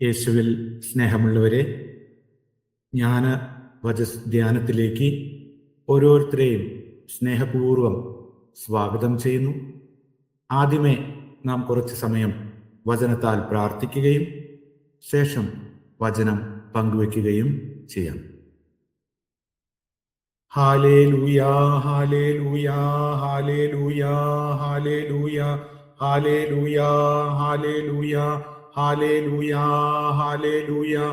യേശുവിൽ സ്നേഹമുള്ളവരെ, ജ്ഞാന ധ്യാനത്തിലേക്ക് ഓരോരുത്തരെയും സ്നേഹപൂർവം സ്വാഗതം ചെയ്യുന്നു. ആദ്യമേ നാം കുറച്ച് സമയം വചനത്താൽ പ്രാർത്ഥിക്കുകയും ശേഷം വചനം പങ്കുവയ്ക്കുകയും ചെയ്യാം. ഹാലേലൂയാ, ഹാലേലൂയാ, ഹാലേലൂയാ, ഹാലേലൂയാ, ഹാലേലൂയാ, ഹാലേലൂയാ, ഹാലേലൂയാ, ഹാലേലൂയാ,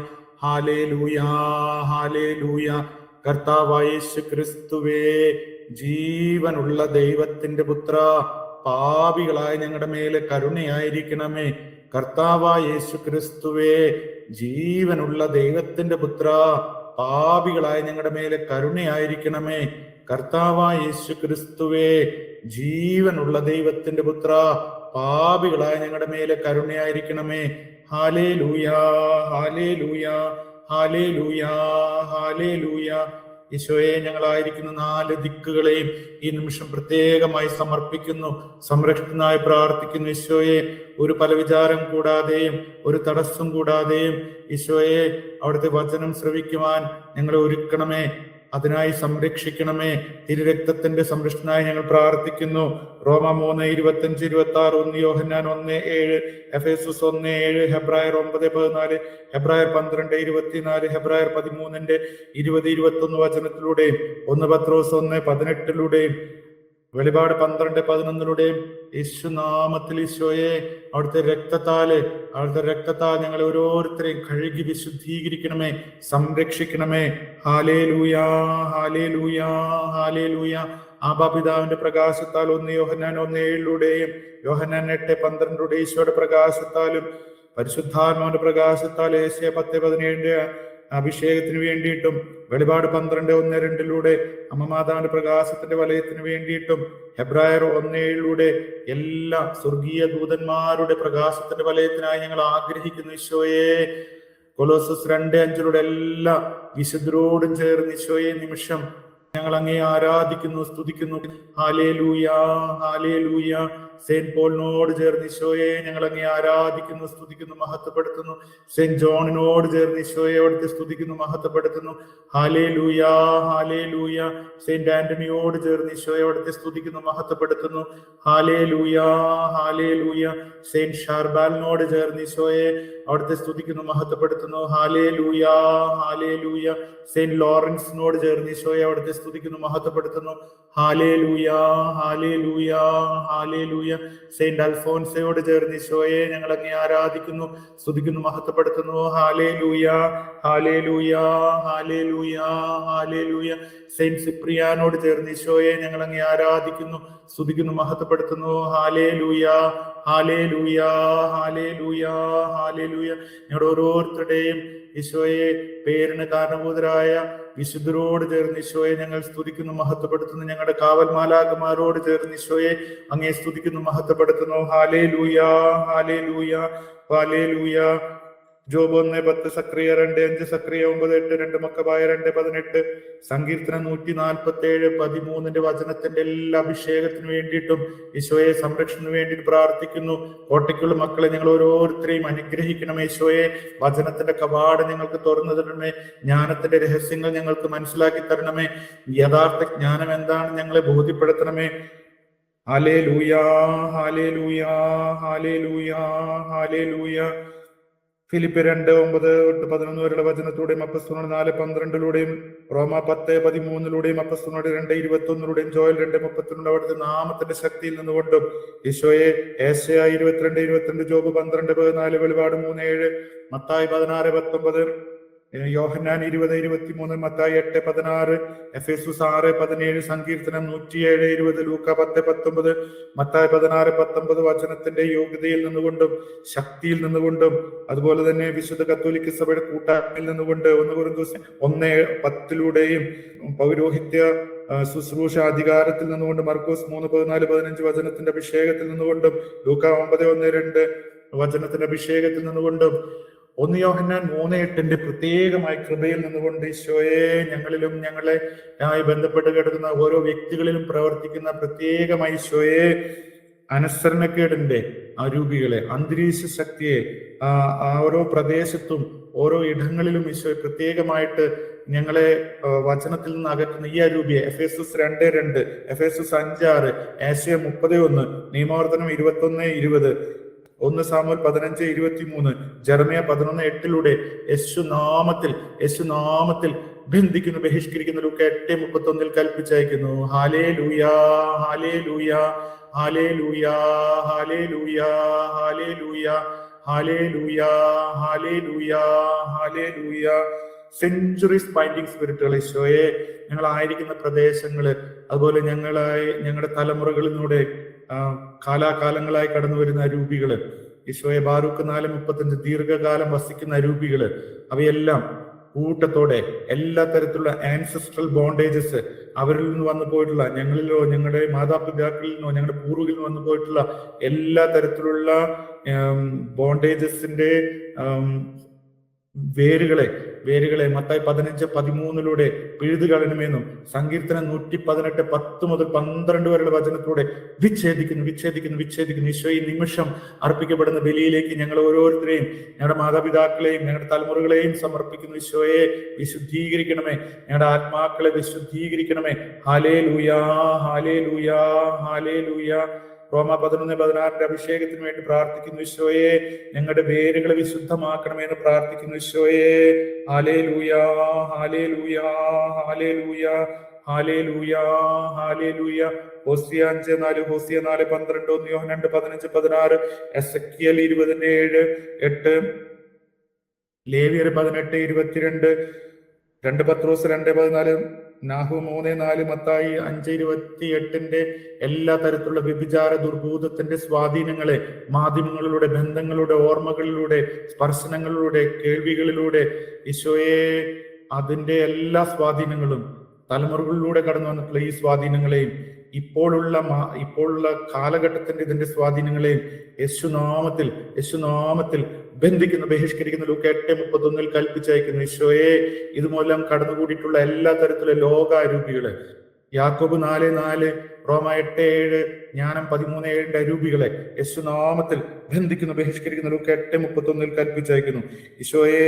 ഹാലേലൂയാ, ഹാലേലൂയാ. കർത്താവായ യേശു ക്രിസ്തുവേ, ജീവനുള്ള ദൈവത്തിന്റെ പുത്ര, പാപികളായ ഞങ്ങളുടെ മേലെ കരുണയായിരിക്കണമേ. കർത്താവായ യേശു ക്രിസ്തുവേ, ജീവനുള്ള ദൈവത്തിന്റെ പുത്ര, പാപികളായ ഞങ്ങളുടെ മേലെ കരുണയായിരിക്കണമേ. കർത്താവായ യേശു ക്രിസ്തുവേ, ജീവനുള്ള ദൈവത്തിന്റെ പുത്ര, പാപികളായ ഞങ്ങളുടെ മേലെ കരുണയായിരിക്കണമേ. ഹാലേലൂയാ, ഹാലേലൂയാ, ഹാലേലൂയാ, ഹാലേലൂയാ. ഈശോയെ, ഞങ്ങളായിരിക്കുന്ന 4 ദിക്കുകളെയും ഈ നിമിഷം പ്രത്യേകമായി സമർപ്പിക്കുന്നു, സംരക്ഷണത്തിനായി പ്രാർത്ഥിക്കുന്നു. ഈശോയെ, ഒരു പലവിചാരം കൂടാതെയും ഒരു തടസ്സം കൂടാതെയും ഈശോയെ, അവിടുത്തെ വചനം ശ്രവിക്കുവാൻ ഞങ്ങളെ ഒരുക്കണമേ, അതിനായി സംരക്ഷിക്കണമേ. തിരുരക്തത്തിന്റെ സംരക്ഷണനായി ഞങ്ങൾ പ്രാർത്ഥിക്കുന്നു. റോമ 3:25-26, 1 യോഹന്നാൻ 1:7, എഫേസസ് 1:7, ഹെബ്രായർ 9:14, ഹെബ്രായർ 12:24, ഹെബ്രായർ 13:20-21 വചനത്തിലൂടെയും 1 പത്രോസ് 1:18 വെളിപാട് 12:11 യേശുനാമത്തിൽ ഈശോയെ, അവിടുത്തെ രക്തത്താൽ ഞങ്ങളെ ഓരോരുത്തരെയും കഴുകി വിശുദ്ധീകരിക്കണമേ, സംരക്ഷിക്കണമേ. ഹാലേലൂയാ, ഹാലേലൂയാ, ഹാലേലൂയാ. ആബാപിതാവിന്റെ പ്രകാശത്താൽ 1 യോഹന്നാൻ 1:7 യോഹന്നാൻ 8:12 ഈശോയുടെ പ്രകാശത്താലും പരിശുദ്ധാത്മാവിന്റെ പ്രകാശത്താൽ യേശയ്യ 10:17 അഭിഷേകത്തിന് വേണ്ടിയിട്ടും വെളിപാട് 12:1-2 അമ്മമാതാവിന്റെ പ്രകാശത്തിന്റെ വലയത്തിന് വേണ്ടിയിട്ടും ഹെബ്രായർ 1:7 എല്ലാ സ്വർഗീയ ദൂതന്മാരുടെ പ്രകാശത്തിന്റെ വലയത്തിനായി ഞങ്ങൾ ആഗ്രഹിക്കുന്നു. ഈശോയെ, കൊലോസസ് 2:5 എല്ലാ വിശുദ്ധരോടും ചേർന്ന് ഈശോയെ, നിമിഷം ഞങ്ങൾ അങ്ങേ ആരാധിക്കുന്നു, സ്തുതിക്കുന്നു. ഹാലേലൂയാ, ഹാലേലൂയാ. സെയിന്റ് പോളിനോട് ചേർന്ന് ഈശോയെ, ഞങ്ങൾ അങ്ങേ ആരാധിക്കുന്നു, സ്തുതിക്കുന്നു, മഹത്വപ്പെടുത്തുന്നു. സെയിന്റ് ജോണിനോട് ചേർന്ന് ഈശോയെ അവിടുത്തെ സ്തുതിക്കുന്നു, മഹത്വപ്പെടുത്തുന്നു. ഹാലേലൂയാ, ഹാലേലൂയാ. സെയിന്റ് ആന്റണിയോട് ചേർന്ന് ഈശോയെ അവിടുത്തെ സ്തുതിക്കുന്നു, മഹത്വപ്പെടുത്തുന്നു. ഹാലേലൂയാ, ഹാലേലൂയാ. സെയിന്റ് ഷാർബാലിനോട് ചേർന്ന് ഈശോയെ അവിടുത്തെ സ്തുതിക്കുന്നു, മഹത്വപ്പെടുത്തുന്നു. ഹാലേലൂയാ, ഹാലേലൂയാ. സെയിന്റ് ലോറൻസിനോട് ചേർന്ന് ഈശോയെ അവിടുത്തെ സ്തുതിക്കുന്നു, മഹത്വപ്പെടുത്തുന്നു. ഹാലേലൂയാ, ഹാലേലൂയാ, ഹാലേലൂയ. സെയിന്റ് അൽഫോൻസയോട് ചേർന്ന് ഈശോയെ ഞങ്ങൾ അങ്ങേ ആരാധിക്കുന്നു, സ്തുതിക്കുന്നു, മഹത്വപ്പെടുത്തുന്നു. ഹാലേലൂയാ, ഹാലേലൂയാ, ഹാലേലൂയാ, ഹാലേലൂയ. സെയിന്റ് സിപ്രിയാനോട് ചേർന്ന് ഈശോയെ ഞങ്ങൾ അങ്ങേ ആരാധിക്കുന്നു, സ്തുതിക്കുന്നു, മഹത്വപ്പെടുത്തുന്നു. ഹാലേലൂയാ, ഹാലേലൂയാ, ഹാലേലൂയാ, ഹാലേലൂയ. ഞങ്ങളുടെ ഓരോരുത്തരുടെയും ഈശോയെ പേരിന് കാരണഭൂതരായ വിശുദ്ധരോട് ചേർന്ന് ഈശോയെ ഞങ്ങൾ സ്തുതിക്കുന്നു, മഹത്വപ്പെടുത്തുന്നു. ഞങ്ങളുടെ കാവൽ മാലാഖമാരോട് ചേർന്ന് ഈശോയെ അങ്ങേ സ്തുതിക്കുന്നു, മഹത്വപ്പെടുത്തുന്നു. ഹാലേലൂയാ, ഹാലേലൂയാ, ഹാലേലൂയാ. ജോബ് 1:10, സക്രിയ 2:5, സക്രിയ 9:8, 2 മക്കബായ 2:18, സങ്കീർത്തനം 147:13 വചനത്തിന്റെ എല്ലാ അഭിഷേകത്തിന് വേണ്ടിയിട്ടും ഈശോയെ സംരക്ഷണത്തിന് വേണ്ടിയിട്ട് പ്രാർത്ഥിക്കുന്നു. കോട്ടയ്ക്കുള്ള മക്കളെ ഞങ്ങൾ ഓരോരുത്തരെയും അനുഗ്രഹിക്കണമേ. ഈശോയെ, വചനത്തിന്റെ കവാടം ഞങ്ങൾക്ക് തുറന്നു തരണമേ. ജ്ഞാനത്തിന്റെ രഹസ്യങ്ങൾ ഞങ്ങൾക്ക് മനസ്സിലാക്കി തരണമേ. യഥാർത്ഥ ജ്ഞാനം എന്താണ് ഞങ്ങളെ ബോധ്യപ്പെടുത്തണമേ. ഹല്ലേലൂയാ, ഹല്ലേലൂയാ, ഹല്ലേലൂയാ, ഹല്ലേലൂയാ. ഫിലിപ്പ് 2:9-11 വരെയുള്ള വചനത്തിലൂടെയും അപ്പസ്തലന്മാർ 4:12 റോമ 10:13 അപ്പസ്തലന്മാർ 2:21 ജോയൽ 2:32 അവിടുത്തെ നാമത്തിന്റെ ശക്തിയിൽ നിന്നുകൊണ്ടും ഈശോയെ, ഏശയ്യ 22:22, ജോബ് 12:14, വെളിപാട് 3:7, മത്തായി 16:19, യോഹന്നാൻ 20:23, മത്തായി 8:16, എഫേസസ് 6:17, സങ്കീർത്തനം 107:20, ലൂക്ക 10:19, മത്തായി 16:19 വചനത്തിന്റെ യോഗ്യതയിൽ നിന്നുകൊണ്ടും ശക്തിയിൽ നിന്നുകൊണ്ടും അതുപോലെ തന്നെ വിശുദ്ധ കത്തോലിക്ക സഭയുടെ കൂട്ടായ്മയിൽ നിന്നുകൊണ്ട് 1 കൊരിന്ത്യർ 1:10 പൗരോഹിത്യ ശുശ്രൂഷ അധികാരത്തിൽ നിന്നുകൊണ്ട് മർക്കോസ് 3:14-15 വചനത്തിന്റെ അഭിഷേകത്തിൽ നിന്നുകൊണ്ടും ലൂക്ക 9:1-2 വചനത്തിന്റെ അഭിഷേകത്തിൽ നിന്നുകൊണ്ടും 1 യോഹന്നാൻ 3:8 പ്രത്യേകമായ കൃപയിൽ നിന്നുകൊണ്ട് ഈശോയെ, ഞങ്ങളിലും ഞങ്ങളെ ബന്ധപ്പെട്ട് കിടക്കുന്ന ഓരോ വ്യക്തികളിലും പ്രവർത്തിക്കുന്ന പ്രത്യേകമായി ഈശോയെ അനുസരണക്കേടിന്റെ അരൂപികളെ, അന്തരീക്ഷ ശക്തിയെ, ഓരോ പ്രദേശത്തും ഓരോ ഇടങ്ങളിലും ഈശോ പ്രത്യേകമായിട്ട് ഞങ്ങളെ വചനത്തിൽ നിന്ന് അകറ്റുന്ന ഈ അരൂപിയെ എഫേസസ് 2:2, എഫേസസ് 5:6, ഏശയ്യ 30:1, നിയമാവർത്തനം 21:20, 1 സാമുവേൽ 15:23, ജെറമ്യ 11:8 യേശുനാമത്തിൽ ബന്ധിക്കുന്നു, ബഹിഷ്കരിക്കുന്നു. ലൂക്ക 8:31 കൽപ്പിച്ചയക്കുന്നു. ഹല്ലേലൂയാ, ഹല്ലേലൂയാ, ഹല്ലേലൂയാ, ഹല്ലേലൂയാ, ഹല്ലേലൂയാ, ഹല്ലേലൂയാ, ഹല്ലേലൂയാ, ഹല്ലേലൂയാ. സെഞ്ചുറീസ് ബൈൻഡിങ് സ്പിരിറ്റുകൾ ഈശോയെ, ഞങ്ങളായിരിക്കുന്ന പ്രദേശങ്ങള്, അതുപോലെ ഞങ്ങളുടെ തലമുറകളിലൂടെ കാലാകാലങ്ങളായി കടന്നു വരുന്ന അരൂപികള് ഈശോയെ, ബാറൂക്ക് 4:35 ദീർഘകാലം വസിക്കുന്ന അരൂപികള്, അവയെല്ലാം കൂട്ടത്തോടെ എല്ലാ തരത്തിലുള്ള ആൻസെസ്ട്രൽ ബോണ്ടേജസ്, അവരിൽ നിന്ന് വന്നു പോയിട്ടുള്ള, ഞങ്ങളിലോ ഞങ്ങളുടെ മാതാപിതാക്കളിൽ നിന്നോ ഞങ്ങളുടെ പൂർവികരിൽ നിന്ന് വന്നു പോയിട്ടുള്ള എല്ലാ തരത്തിലുള്ള ബോണ്ടേജസിന്റെ വേരുകളെ മത്തായി 15:13 പിഴുതുകളയണമെന്നും സങ്കീർത്തനം 118 10 മുതൽ 12 വരെയുള്ള വചനത്തിലൂടെ വിച്ഛേദിക്കുന്നു. ഈശോ, ഈ നിമിഷം അർപ്പിക്കപ്പെടുന്ന ബലിയിലേക്ക് ഞങ്ങൾ ഓരോരുത്തരെയും, ഞങ്ങളുടെ മാതാപിതാക്കളെയും ഞങ്ങളുടെ തലമുറകളെയും സമർപ്പിക്കുന്നു. ഈശോയെ, വിശുദ്ധീകരിക്കണമേ, ഞങ്ങളുടെ ആത്മാക്കളെ വിശുദ്ധീകരിക്കണമേ. ഹല്ലേലൂയാ, ഹല്ലേലൂയാ, ഹല്ലേലൂയാ. റോമ 11:16 അഭിഷേകത്തിന് വേണ്ടി പ്രാർത്ഥിക്കുന്നു. ഈശോയെ, ഞങ്ങളുടെ വേരുകളെ വിശുദ്ധമാക്കണമെന്ന് പ്രാർത്ഥിക്കുന്നു. ഈശോയെ, ഹല്ലേലൂയാ, ഹല്ലേലൂയാ, ഹല്ലേലൂയാ, ഹല്ലേലൂയാ, ഹല്ലേലൂയാ. ഹോസിയ 5:4, ഹോസിയ 4:12, 1 യോഹന്നാൻ 2:15-16, എസെക്കിയേൽ 20:7-8, ലേവ്യർ 18:22, 2 പത്രോസ് 2:14, നാഹൂം 3:4, മത്തായി 5:28 എല്ലാ തരത്തിലുള്ള വ്യഭിചാര ദുർഭൂതത്തിന്റെ സ്വാധീനങ്ങളെ മാധ്യമങ്ങളിലൂടെ, ബന്ധങ്ങളിലൂടെ, ഓർമ്മകളിലൂടെ, സ്പർശനങ്ങളിലൂടെ, കേൾവികളിലൂടെ ഈശോയെ, അതിന്റെ എല്ലാ സ്വാധീനങ്ങളും, തലമുറകളിലൂടെ കടന്നു വന്നിട്ടുള്ള ഈ സ്വാധീനങ്ങളെയും ഇപ്പോഴുള്ള കാലഘട്ടത്തിന്റെ ഇതിന്റെ സ്വാധീനങ്ങളെയും യേശുനാമത്തിൽ ബന്ധിക്കുന്നു, ബഹിഷ്കരിക്കുന്നു. ലൂക്ക 8:31 കൽപ്പിച്ചയക്കുന്നു. ഈശോയെ, ഇതുമൂലം കടന്നുകൂടിയിട്ടുള്ള എല്ലാ തരത്തിലുള്ള ലോകാരൂപികളെ, യാക്കോബ് 4:4, റോമ 8:7, ജ്ഞാനം 13:7 അരൂപികളെ യേശുനാമത്തിൽ ബന്ധിക്കുന്നു, ബഹിഷ്കരിക്കുന്നു. ലൂക്ക 8:31 കൽപ്പിച്ചയക്കുന്നു. ഈശോയെ,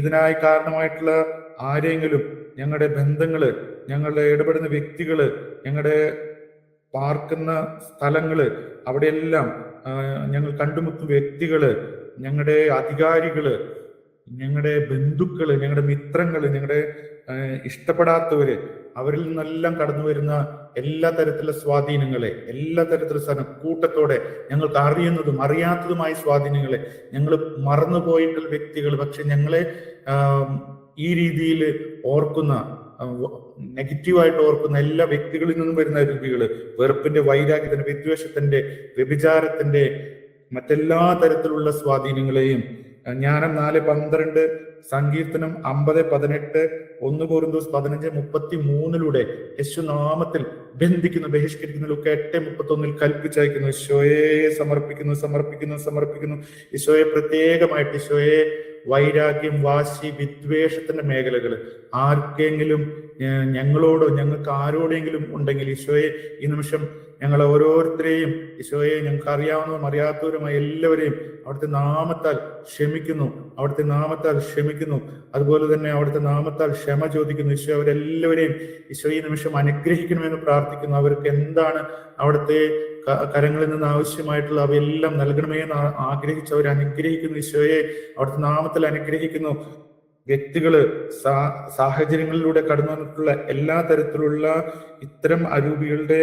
ഇതിനായി കാരണമായിട്ടുള്ള ആരെങ്കിലും, ഞങ്ങളുടെ ബന്ധങ്ങള്, ഞങ്ങളുടെ ഇടപെടുന്ന വ്യക്തികള്, ഞങ്ങളുടെ പാർക്കുന്ന സ്ഥലങ്ങള്, അവിടെയെല്ലാം ഞങ്ങൾ കണ്ടുമുട്ടുന്ന വ്യക്തികള്, ഞങ്ങളുടെ അധികാരികള്, ഞങ്ങളുടെ ബന്ധുക്കള്, ഞങ്ങളുടെ മിത്രങ്ങള്, ഞങ്ങളുടെ ഇഷ്ടപ്പെടാത്തവര്, അവരിൽ നിന്നെല്ലാം കടന്നു വരുന്ന എല്ലാ തരത്തിലുള്ള സ്വാധീനങ്ങളെ, എല്ലാ തരത്തിലുള്ള കൂട്ടത്തോടെ ഞങ്ങൾക്ക് അറിയുന്നതും അറിയാത്തതുമായ സ്വാധീനങ്ങളെ, ഞങ്ങൾ മറന്നുപോയിട്ടുള്ള വ്യക്തികൾ, പക്ഷെ ഞങ്ങളെ ഈ രീതിയിൽ ഓർക്കുന്ന, നെഗറ്റീവായിട്ട് ഓർക്കുന്ന എല്ലാ വ്യക്തികളിൽ നിന്നും വരുന്ന രൂപികള്, വെറുപ്പിന്റെ, വൈരാഗ്യത്തിന്റെ, വിദ്വേഷത്തിന്റെ, വ്യഭിചാരത്തിന്റെ, മറ്റെല്ലാ തരത്തിലുള്ള സ്വാധീനങ്ങളെയും ജ്ഞാനം 4:12, സങ്കീർത്തനം 50:18, 1 കൊരിന്തോസ് 15:33 യേശുനാമത്തിൽ ബന്ധിക്കുന്നു, ബഹിഷ്കരിക്കുന്നു. ലൂക്ക 8:31 കൽപ്പിച്ചയക്കുന്നു. ഈശോയെ സമർപ്പിക്കുന്നു. ഈശോയെ, പ്രത്യേകമായിട്ട് ഈശോയെ, വൈരാഗ്യം, വാശി, വിദ്വേഷത്തിന്റെ മേഖലകൾ ആർക്കെങ്കിലും, ഞങ്ങളോടോ ഞങ്ങൾക്ക് ആരോടെങ്കിലും ഉണ്ടെങ്കിൽ ഈശോയെ, ഈ നിമിഷം ഞങ്ങൾ ഓരോരുത്തരെയും ഈശോയെ, ഞങ്ങൾക്ക് അറിയാവുന്നതും അറിയാത്തവരുമായ എല്ലാവരെയും അവിടുത്തെ നാമത്താൽ ക്ഷമിക്കുന്നു. അതുപോലെ തന്നെ അവിടുത്തെ നാമത്താൽ ക്ഷമ ചോദിക്കുന്നു. ഈശോ, അവരെല്ലാവരെയും ഈശോ ഈ നിമിഷം അനുഗ്രഹിക്കണമെന്ന് പ്രാർത്ഥിക്കുന്നു. അവർക്ക് എന്താണ് അവിടുത്തെ കരങ്ങളിൽ നിന്ന് ആവശ്യമായിട്ടുള്ള അവയെല്ലാം നൽകണമെന്ന് ആഗ്രഹിച്ച് അവർ അനുഗ്രഹിക്കുന്നു. ഈശോയെ, അവിടുത്തെ നാമത്തിൽ അനുഗ്രഹിക്കുന്നു. വ്യക്തികള്, സാഹചര്യങ്ങളിലൂടെ കടന്നു വന്നിട്ടുള്ള എല്ലാ തരത്തിലുള്ള ഇത്തരം അരൂപികളുടെ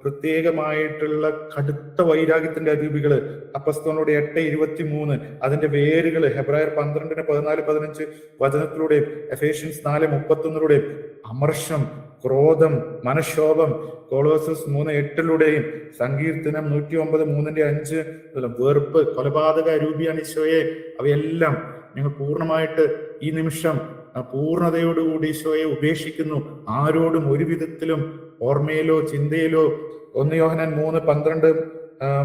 പ്രത്യേകമായിട്ടുള്ള കടുത്ത വൈരാഗ്യത്തിന്റെ അരൂപികള്, അപ്പസ്തോലനോട് 8:23 അതിന്റെ വേരുകള്, ഹെബ്രായർ 12:14-15 വചനത്തിലൂടെയും, എഫേഷ്യൻസ് 4:31 അമർഷം, ക്രോധം, മനഃക്ഷോഭം, കൊളോസസ് 3:8 സങ്കീർത്തനം 109:3-5 വെറുപ്പ്, കൊലപാതക അരൂപിയാണ് ഈശോയെ. അവയെല്ലാം ഞങ്ങൾ പൂർണ്ണമായിട്ട് ഈ നിമിഷം പൂർണ്ണതയോടുകൂടി ഈശോയെ ഉപേക്ഷിക്കുന്നു. ആരോടും ഒരു വിധത്തിലും ഓർമ്മയിലോ ചിന്തയിലോ 1 യോഹന്നാൻ 3:12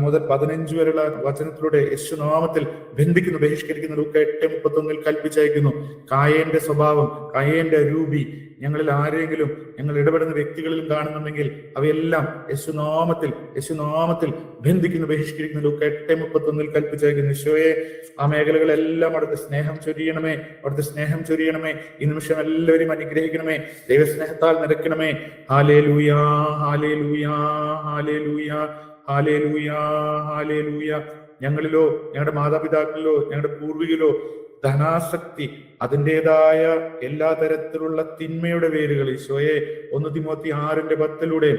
മുതൽ 15 വരെയുള്ള വചനത്തിലൂടെ യേശുനാമത്തിൽ ബന്ധിക്കുന്നു, ബഹിഷ്കരിക്കുന്നു. ലൂക്ക 8:31 കൽപ്പിച്ചയക്കുന്നു. കായേന്റെ സ്വഭാവം, കായേന്റെ രൂപി ഞങ്ങളിൽ ആരെങ്കിലും ഞങ്ങൾ ഇടപെടുന്ന വ്യക്തികളിലും കാണുന്നുണ്ടെങ്കിൽ അവയെല്ലാം യേശുനാമത്തിൽ ബന്ധിക്കുന്നു, ബഹിഷ്കരിക്കുന്നു. ലൂക്ക 8:31 കൽപ്പിച്ചേക്കുന്നു. ഈശോയെ, ആ മേഖലകളെല്ലാം അവിടുത്തെ സ്നേഹം ചൊരിയണമേ, അവിടുത്തെ സ്നേഹം ചൊരിയണമേ. ഈ നിമിഷം എല്ലാവരും അനുഗ്രഹിക്കണമേ, ദൈവസ്നേഹത്താൽ നിറയ്ക്കണമേ. ഹല്ലേലൂയാ, ഹല്ലേലൂയാ, ഹല്ലേലൂയാ, ഹല്ലേലൂയാ, ഹല്ലേലൂയാ. ഞങ്ങളിലോ, ഞങ്ങളുടെ മാതാപിതാക്കളിലോ, ഞങ്ങളുടെ പൂർവികരോ ധനാസക്തി, അതിൻ്റെതായ എല്ലാ തരത്തിലുള്ള തിന്മയുടെ വേരുകൾ ഈശോയെ 1 തിമോത്തി 6:10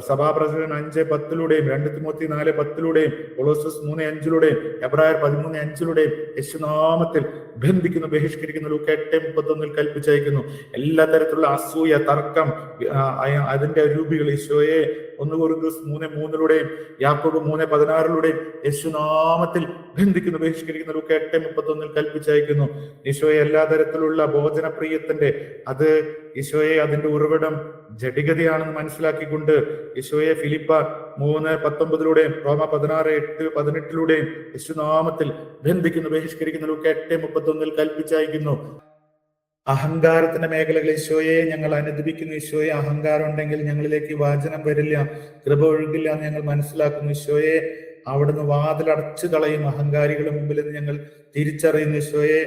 സഭാപ്രസംഗൻ 5:10 2 തിമോത്തി 4:10 കൊളോസസ് 3:5 എബ്രായർ 13:5 യേശുനാമത്തിൽ ബന്ധിക്കുന്നു, ബഹിഷ്കരിക്കുന്നു. ലൂക്ക 8:31 കൽപ്പിച്ചയക്കുന്നു. എല്ലാ തരത്തിലുള്ള അസൂയ, തർക്കം, അതിന്റെ രൂപികൾ ഈശോയെ 1 കൊരിന്ത്യർ 3:3 യാക്കോബ് 3:16 യേശുനാമത്തിൽ ബന്ധിക്കുന്നു, ബഹിഷ്കരിക്കുന്നു. ലൂക്ക 8:31 കൽപ്പിച്ചയക്കുന്നു. ഈശോയെ, എല്ലാ തരത്തിലുള്ള ഭോജനപ്രിയത്തിന്റെ അത് ഈശോയെ അതിന്റെ ഉറവിടം ജഡികതയാണെന്ന് മനസ്സിലാക്കിക്കൊണ്ട് ഈശോയെ ഫിലിപ്പർ 3:19 റോമ 16:8-18 യേശുനാമത്തിൽ ബന്ധിക്കുന്നു, ബഹിഷ്കരിക്കുന്നു. ലൂക്ക 8:31 കൽപ്പിച്ചയക്കുന്നു. അഹങ്കാരത്തിന്റെ മേഖലകൾ ഈശോയെ ഞങ്ങൾ അനുദപിക്കുന്നു. ഈശോയെ, അഹങ്കാരം ഉണ്ടെങ്കിൽ ഞങ്ങളിലേക്ക് വാചനം വരില്ല, കൃപ ഒഴുകില്ല എന്ന് ഞങ്ങൾ മനസ്സിലാക്കുന്നു. ഈശോയെ, അവിടുന്ന് വാതിലടച്ചു കളയും അഹങ്കാരികളുടെ മുമ്പിൽ നിന്ന് ഞങ്ങൾ തിരിച്ചറിയുന്നു. ഈശോയെ,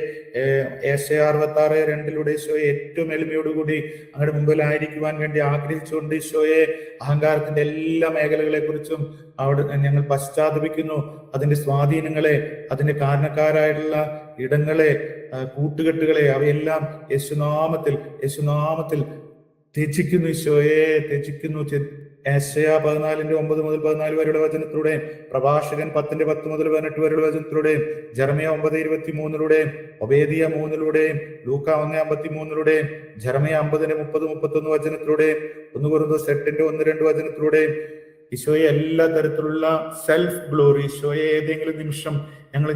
ഏശയ്യാ 66:2 ഈശോയെ ഏറ്റവും എളിമയോടുകൂടി അങ്ങയുടെ മുമ്പിലായിരിക്കുവാൻ വേണ്ടി ആഗ്രഹിച്ചുകൊണ്ട് ഈശോയെ അഹങ്കാരത്തിന്റെ എല്ലാ മേഖലകളെ കുറിച്ചും അവിടെ ഞങ്ങൾ പശ്ചാത്തപിക്കുന്നു. അതിന്റെ സ്വാധീനങ്ങളെ, അതിന്റെ കാരണക്കാരായിട്ടുള്ള ഇടങ്ങളെ, കൂട്ടുകെട്ടുകളെ അവയെല്ലാം യേശുനാമത്തിൽ ത്യജിക്കുന്നു. ഈശോയെ ത്യജിക്കുന്നു. ഏശയ്യാ 14:9-14 വരെയുള്ള വചനത്തിലൂടെ, പ്രഭാഷകൻ 10:10-18 വരെയുള്ള വചനത്തിലൂടെ, ജെറമിയ 9:23 ഒബേദിയ 3 ലൂക്ക 1:53 ജെറമിയ 50:30-31 വചനത്തിലൂടെ, 1 കൊരിന്ത്യർ 8:1-2 വചനത്തിലൂടെ ഈശോയെ എല്ലാ തരത്തിലുള്ള സെൽഫ് ഗ്ലോറി ഈശോയെ ഏതെങ്കിലും നിമിഷം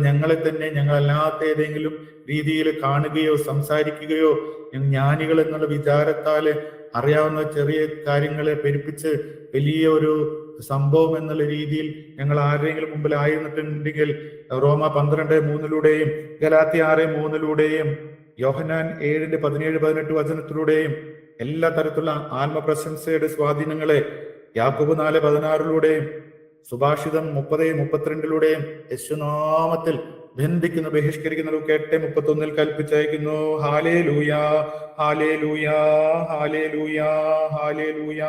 ഞങ്ങളെ തന്നെ ഞങ്ങളല്ലാത്ത ഏതെങ്കിലും രീതിയിൽ കാണുകയോ സംസാരിക്കുകയോ ജ്ഞാനികൾ എന്നുള്ള വിചാരത്താല് അറിയാവുന്ന ചെറിയ കാര്യങ്ങളെ പെരുപ്പിച്ച് വലിയ ഒരു സംഭവം എന്നുള്ള രീതിയിൽ ഞങ്ങൾ ആരുടെയെങ്കിലും മുമ്പിൽ ആയിരുന്നിട്ടുണ്ടെങ്കിൽ റോമ 12:3 ഗലാത്യ 6:3 യോഹന്നാൻ 7:17-18 വചനത്തിലൂടെയും എല്ലാ തരത്തിലുള്ള ആത്മപ്രശംസയുടെ സ്വാധീനങ്ങളെ യാക്കോബ് 4:16 സുഭാഷിതം 30:32 യേശുനാമത്തിൽ ബന്ധിക്കുന്നു, ബഹിഷ്കരിക്കുന്നു. ലൂക്ക 8:31 കൽപ്പിച്ചയക്കുന്നു. ഹല്ലേലൂയാ, ഹല്ലേലൂയാ, ഹല്ലേലൂയാ, ഹല്ലേലൂയാ.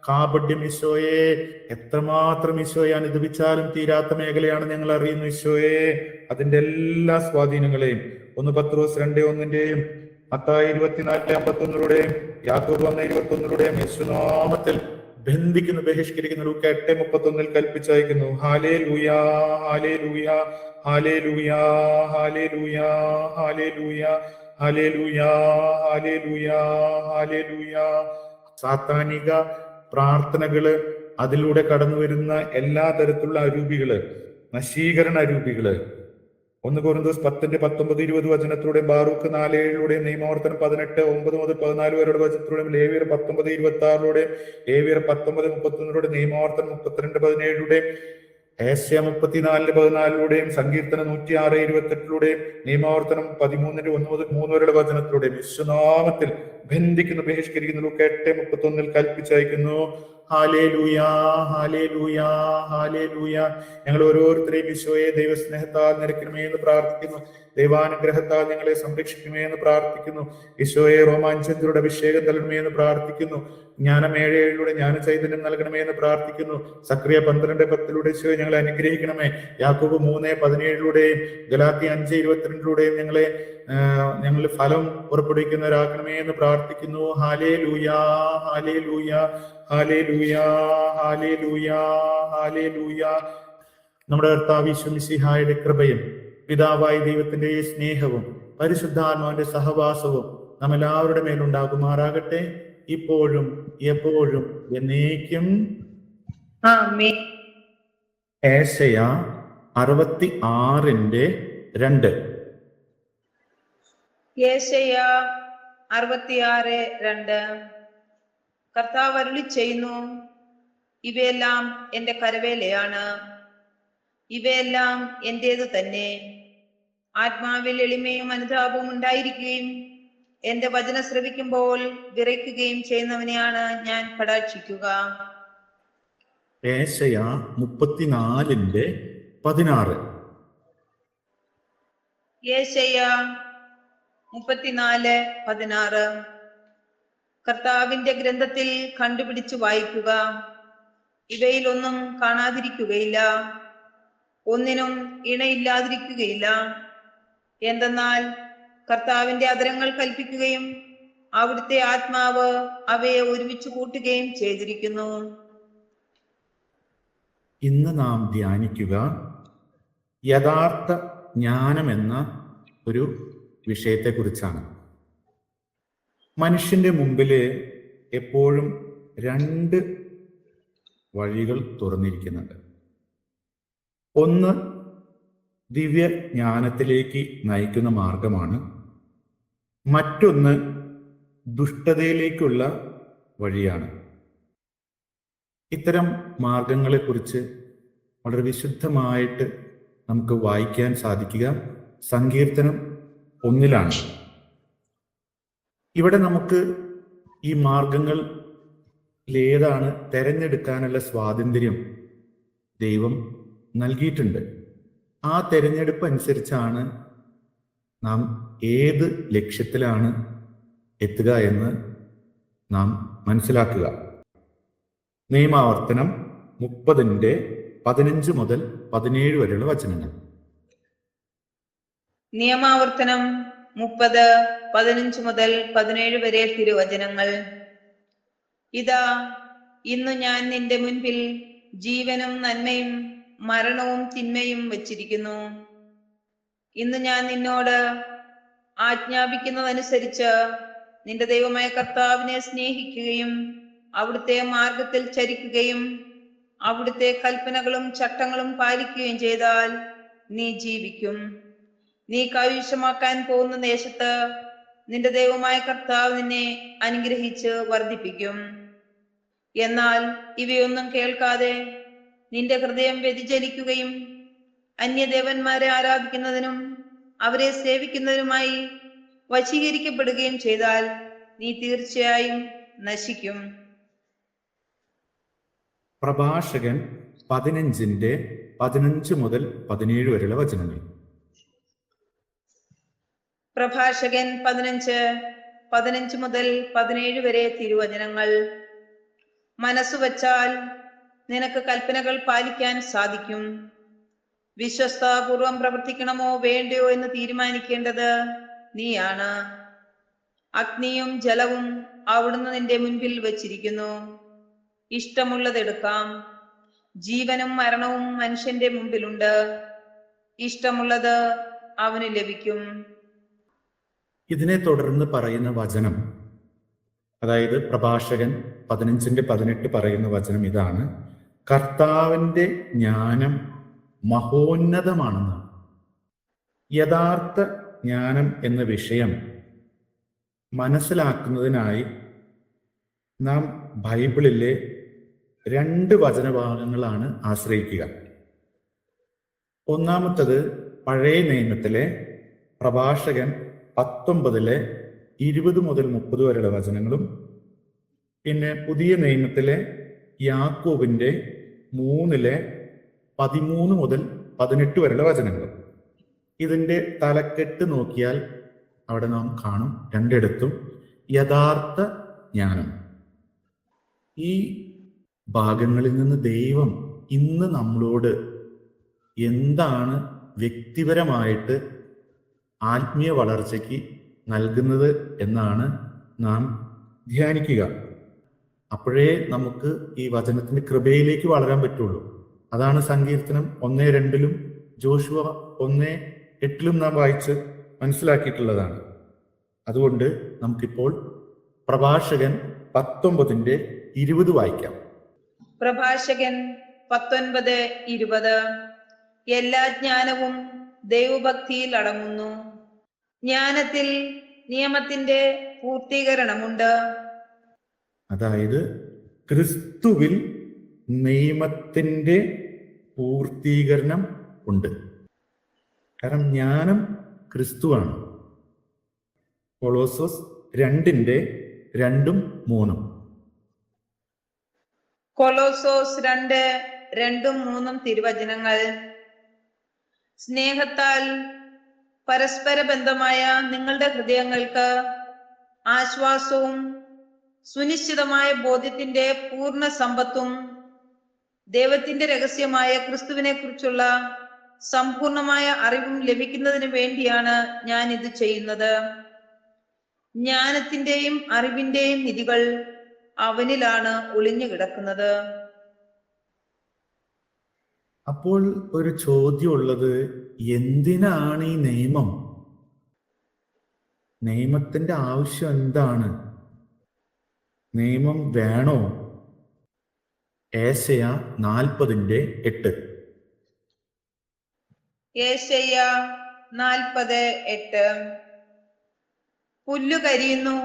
കാപട്യം ഈശോയെ എത്രമാത്രം ഈശോയെ അനുദപിച്ചാലും തീരാത്ത മേഖലയാണ് ഞങ്ങൾ അറിയുന്നു. ഈശോയെ അതിന്റെ എല്ലാ സ്വാധീനങ്ങളെയും 1 പത്രോസ് 2:1 മത്തായി 24:51 യാക്കോബ് 1:21 യേശുനാമത്തിൽ ബന്ധിക്കുന്നു, ബഹിഷ്കരിക്കുന്നു. ലൂക്ക 8:31 കൽപ്പിച്ചയക്കുന്നു. ഹല്ലേലൂയാ, ഹല്ലേലൂയാ, ഹല്ലേലൂയാ, ഹല്ലേലൂയാ, ഹല്ലേലൂയാ, ഹല്ലേലൂയാ, ഹല്ലേലൂയാ, ഹല്ലേലൂയാ. സാത്താനിക പ്രാർത്ഥനകള്, അതിലൂടെ കടന്നു വരുന്ന എല്ലാ തരത്തിലുള്ള അരൂപികള്, നശീകരണ അരൂപികള് 1 കൊരിന്ത്യർ 10:19-20 വചനത്തിലൂടെ, ബാറൂക്ക് 4:7 നിയമാവർത്തനം 18:9-14 വരെയുള്ള വചനത്തിലൂടെ, ലേവ്യർ 19:26 ലേവ്യർ 19:31 നിയമാവർത്തനം 32:17 ഏശയ്യാ 34:14 സങ്കീർത്തനം 106:28 നിയമാവർത്തനം 13:1-3 വരെയുള്ള വചനത്തിലൂടെ വിശ്വനാമത്തിൽ ബന്ധിക്കുന്നു, ബഹിഷ്കരിക്കുന്നു. ലൂക്ക 8:31 കൽപ്പിച്ചയക്കുന്നു. ഹല്ലേലൂയാ, ഹല്ലേലൂയാ, ഹല്ലേലൂയാ. ഞങ്ങൾ ഓരോരുത്തരെയും ഈശോയെ ദൈവസ്നേഹത്താൽ നിറയ്ക്കണമേ എന്ന് പ്രാർത്ഥിക്കുന്നു. ദൈവാനുഗ്രഹത്താൽ ഞങ്ങളെ സംരക്ഷിക്കണമേ എന്ന് പ്രാർത്ഥിക്കുന്നു. ഈശോയെ റോമാഞ്ചന്ദ്രയുടെ അഭിഷേകം നൽകണമേ എന്ന് പ്രാർത്ഥിക്കുന്നു. ജ്ഞാനം 7:7 ജ്ഞാന ചൈതന്യം നൽകണമേ എന്ന് പ്രാർത്ഥിക്കുന്നു. സക്രിയ 12:10 ഈശോയെ ഞങ്ങളെ അനുഗ്രഹിക്കണമേ. യാക്കോബ് 3:17 ഗലാത്യ 5:22 ഞങ്ങൾ ഫലം പുറപ്പെടുവിക്കുന്നവരാക്കണമേ എന്ന് പ്രാർത്ഥിക്കുന്നു. ഹല്ലേലൂയാ, ഹല്ലേലൂയാ, ഹല്ലേലൂയാ, ഹല്ലേലൂയാ, ഹല്ലേലൂയാ. നമ്മുടെ കർത്താവ് യേശു മിശിഹായുടെ കൃപയും പിതാവായ ദൈവത്തിന്റെ സ്നേഹവും പരിശുദ്ധാത്മാവിന്റെ സഹവാസവും നമ്മെല്ലാവരുടെ മേലുണ്ടാകുമാറാകട്ടെ, ഇപ്പോഴും എപ്പോഴും എന്നേക്കും. ഏശയ്യാ 66:2 ഏശയ്യാ 66:2 കർത്താവ് അരുളി ചെയ്യുന്നു, ഇവയെല്ലാം എന്റെ കരവേലയാണ്, ഇവയെല്ലാം എന്റേതു തന്നെ. ആത്മാവിൽ എളിമയും അനുതാപവും ഉണ്ടായിരിക്കുകയും എന്റെ വചനം ശ്രവിക്കുമ്പോൾ വിറയ്ക്കുകയും ചെയ്യുന്നവനെയാണ് ഞാൻ കടാക്ഷിക്കുക. ഏശയ്യാ 34:16. യേശയ്യാ 34:16. കർത്താവിന്റെ ഗ്രന്ഥത്തിൽ കണ്ടുപിടിച്ച് വായിക്കുക, ഇവയിലൊന്നും കാണാതിരിക്കുകയില്ല, ഒന്നിനും ഇണയില്ലാതിരിക്കുകയില്ല. എന്തെന്നാൽ കർത്താവിന്റെ അധരങ്ങൾ കൽപ്പിക്കുകയും അവിടുത്തെ ആത്മാവ് അവയെ ഒരുമിച്ച് കൂട്ടുകയും ചെയ്തിരിക്കുന്നു. ഇന്ന് നാം ധ്യാനിക്കുക യഥാർത്ഥ ജ്ഞാനം എന്ന ഒരു വിഷയത്തെക്കുറിച്ചാണ്. മനുഷ്യന്റെ മുമ്പിൽ എപ്പോഴും രണ്ട് വഴികൾ തുറന്നിരിക്കുന്നുണ്ട്. ഒന്ന് ദിവ്യജ്ഞാനത്തിലേക്ക് നയിക്കുന്ന മാർഗമാണ്, മറ്റൊന്ന് ദുഷ്ടതയിലേക്കുള്ള വഴിയാണ്. ഇത്തരം മാർഗങ്ങളെക്കുറിച്ച് വളരെ വിശുദ്ധമായിട്ട് നമുക്ക് വായിക്കാൻ സാധിക്കുക സങ്കീർത്തനം 1-ലാണ്. ഇവിടെ നമുക്ക് ഈ മാർഗങ്ങൾ ഏതാണ് തെരഞ്ഞെടുക്കാനുള്ള സ്വാതന്ത്ര്യം ദൈവം നൽകിയിട്ടുണ്ട്. ആ തെരഞ്ഞെടുപ്പ് അനുസരിച്ചാണ് നാം ഏത് ലക്ഷ്യത്തിലാണ് എത്തുക എന്ന് നാം മനസ്സിലാക്കുക. നിയമാവർത്തനം 30:15 മുതൽ 17 വരെയുള്ള വചനങ്ങൾ. നിയമാവർത്തനം 30:15 മുതൽ 17 വരെ തിരുവചനങ്ങൾ. ഇതാ, ഇന്നു ഞാൻ നിന്റെ മുൻപിൽ ജീവനും നന്മയും മരണവും തിന്മയും വച്ചിരിക്കുന്നു. ഇന്ന് ഞാൻ നിന്നോട് ആജ്ഞാപിക്കുന്നതനുസരിച്ച് നിന്റെ ദൈവമായ കർത്താവിനെ സ്നേഹിക്കുകയും അവിടുത്തെ മാർഗത്തിൽ ചരിക്കുകയും അവിടുത്തെ കൽപ്പനകളും ചട്ടങ്ങളും പാലിക്കുകയും ചെയ്താൽ നീ ജീവിക്കും. നീ കൈവശമാക്കാൻ പോകുന്ന ദേശത്ത് നിന്റെ ദൈവമായ കർത്താവ് നിന്നെ അനുഗ്രഹിച്ച് വർദ്ധിപ്പിക്കും. എന്നാൽ ഇവയൊന്നും കേൾക്കാതെ നിന്റെ ഹൃദയം വ്യതിചലിക്കുകയും അന്യദേവന്മാരെ ആരാധിക്കുന്നതിനും അവരെ സേവിക്കുന്നതിനുമായി വശീകരിക്കപ്പെടുകയും ചെയ്താൽ നീ തീർച്ചയായും നശിക്കും. പ്രഭാഷകൻ 15:15 മുതൽ 17 വരെയുള്ള വചനങ്ങൾ. പ്രഭാഷകൻ 15:15 മുതൽ 17 വരെ തിരുവചനങ്ങൾ. മനസ്സുവച്ചാൽ നിനക്ക് കൽപ്പനകൾ പാലിക്കാൻ സാധിക്കും. വിശ്വസ്താപൂർവം പ്രവർത്തിക്കണമോ വേണ്ടയോ എന്ന് തീരുമാനിക്കേണ്ടത് നീയാണ്. അഗ്നിയും ജലവും അവിടുന്ന് നിന്റെ മുൻപിൽ വച്ചിരിക്കുന്നു. ഇഷ്ടമുള്ളതെടുക്കാം. ജീവനും മരണവും മനുഷ്യന്റെ മുമ്പിലുണ്ട്. ഇഷ്ടമുള്ളത് അവന് ലഭിക്കും. ഇതിനെ തുടർന്ന് പറയുന്ന വചനം, അതായത് പ്രഭാഷകൻ 15:18 പറയുന്ന വചനം ഇതാണ്: കർത്താവിന്റെ ജ്ഞാനം മഹോന്നതമാണെന്ന്. യഥാർത്ഥ ജ്ഞാനം എന്ന വിഷയം മനസ്സിലാക്കുന്നതിനായി നാം ബൈബിളിലെ 2 വചനഭാഗങ്ങളാണ് ആശ്രയിക്കുക. ഒന്നാമത്തത് പഴയ നിയമത്തിലെ പ്രഭാഷകൻ 19:20 മുതൽ 30 വരെയുള്ള വചനങ്ങളും, പിന്നെ പുതിയ നിയമത്തിലെ യാക്കോബിന്റെ 3:13 മുതൽ 18 വരെയുള്ള വചനങ്ങളും. ഇതിന്റെ തലക്കെട്ട് നോക്കിയാൽ അവിടെ നാം കാണും രണ്ടിടത്തും യഥാർത്ഥ ജ്ഞാനം. ഈ ഭാഗങ്ങളിൽ നിന്ന് ദൈവം ഇന്ന് നമ്മളോട് എന്താണ് വ്യക്തിപരമായിട്ട് ആത്മീയ വളർച്ചയ്ക്ക് നൽകുന്നത് എന്നാണ് നാം ധ്യാനിക്കുക. അപ്പോഴേ നമുക്ക് ഈ വചനത്തിന്റെ കൃപയിലേക്ക് വളരാൻ പറ്റുള്ളൂ. അതാണ് സങ്കീർത്തനം 1:2 ജോഷുവ 1:8 നാം വായിച്ച് മനസ്സിലാക്കിയിട്ടുള്ളതാണ്. അതുകൊണ്ട് നമുക്കിപ്പോൾ പ്രഭാഷകൻ 19:20 വായിക്കാം. പ്രഭാഷകൻ 19:20. എല്ലാ ജ്ഞാനവും ദൈവഭക്തിയിൽ അടങ്ങുന്നു. ജ്ഞാനത്തിൽ നിയമത്തിന്റെ പൂർത്തീകരണമുണ്ട്. അതായത് ക്രിസ്തുവിൽ നിയമത്തിന്റെ പൂർത്തീകരണം ഉണ്ട്. കാരണം ജ്ഞാനം ക്രിസ്തുവാണ്. കൊളോസോസ് 2:2-3. കൊലോസോസ് 2:2-3 തിരുവചനങ്ങൾ. സ്നേഹത്താൽ പരസ്പര ബന്ധമായ നിങ്ങളുടെ ഹൃദയങ്ങൾക്ക് ആശ്വാസവും സുനിശ്ചിതമായ ബോധ്യത്തിന്റെ പൂർണ്ണ സമ്പത്തും ദൈവത്തിന്റെ രഹസ്യമായ ക്രിസ്തുവിനെ കുറിച്ചുള്ള സമ്പൂർണമായ അറിവും ലഭിക്കുന്നതിന് വേണ്ടിയാണ് ഞാൻ ഇത് ചെയ്യുന്നത്. ജ്ഞാനത്തിന്റെയും അറിവിന്റെയും നിധികൾ അവനിലാണ് ഒളിഞ്ഞു കിടക്കുന്നത്. അപ്പോൾ ഒരു ചോദ്യമുള്ളത്, എന്തിനാണ് ഈ നിയമം? നിയമത്തിന്റെ ആവശ്യം എന്താണ്? നിയമം വേണോ? ഏശയ്യ 40:8. ഏശയ്യ 40:8. പുല്ലു കരിയുന്നു,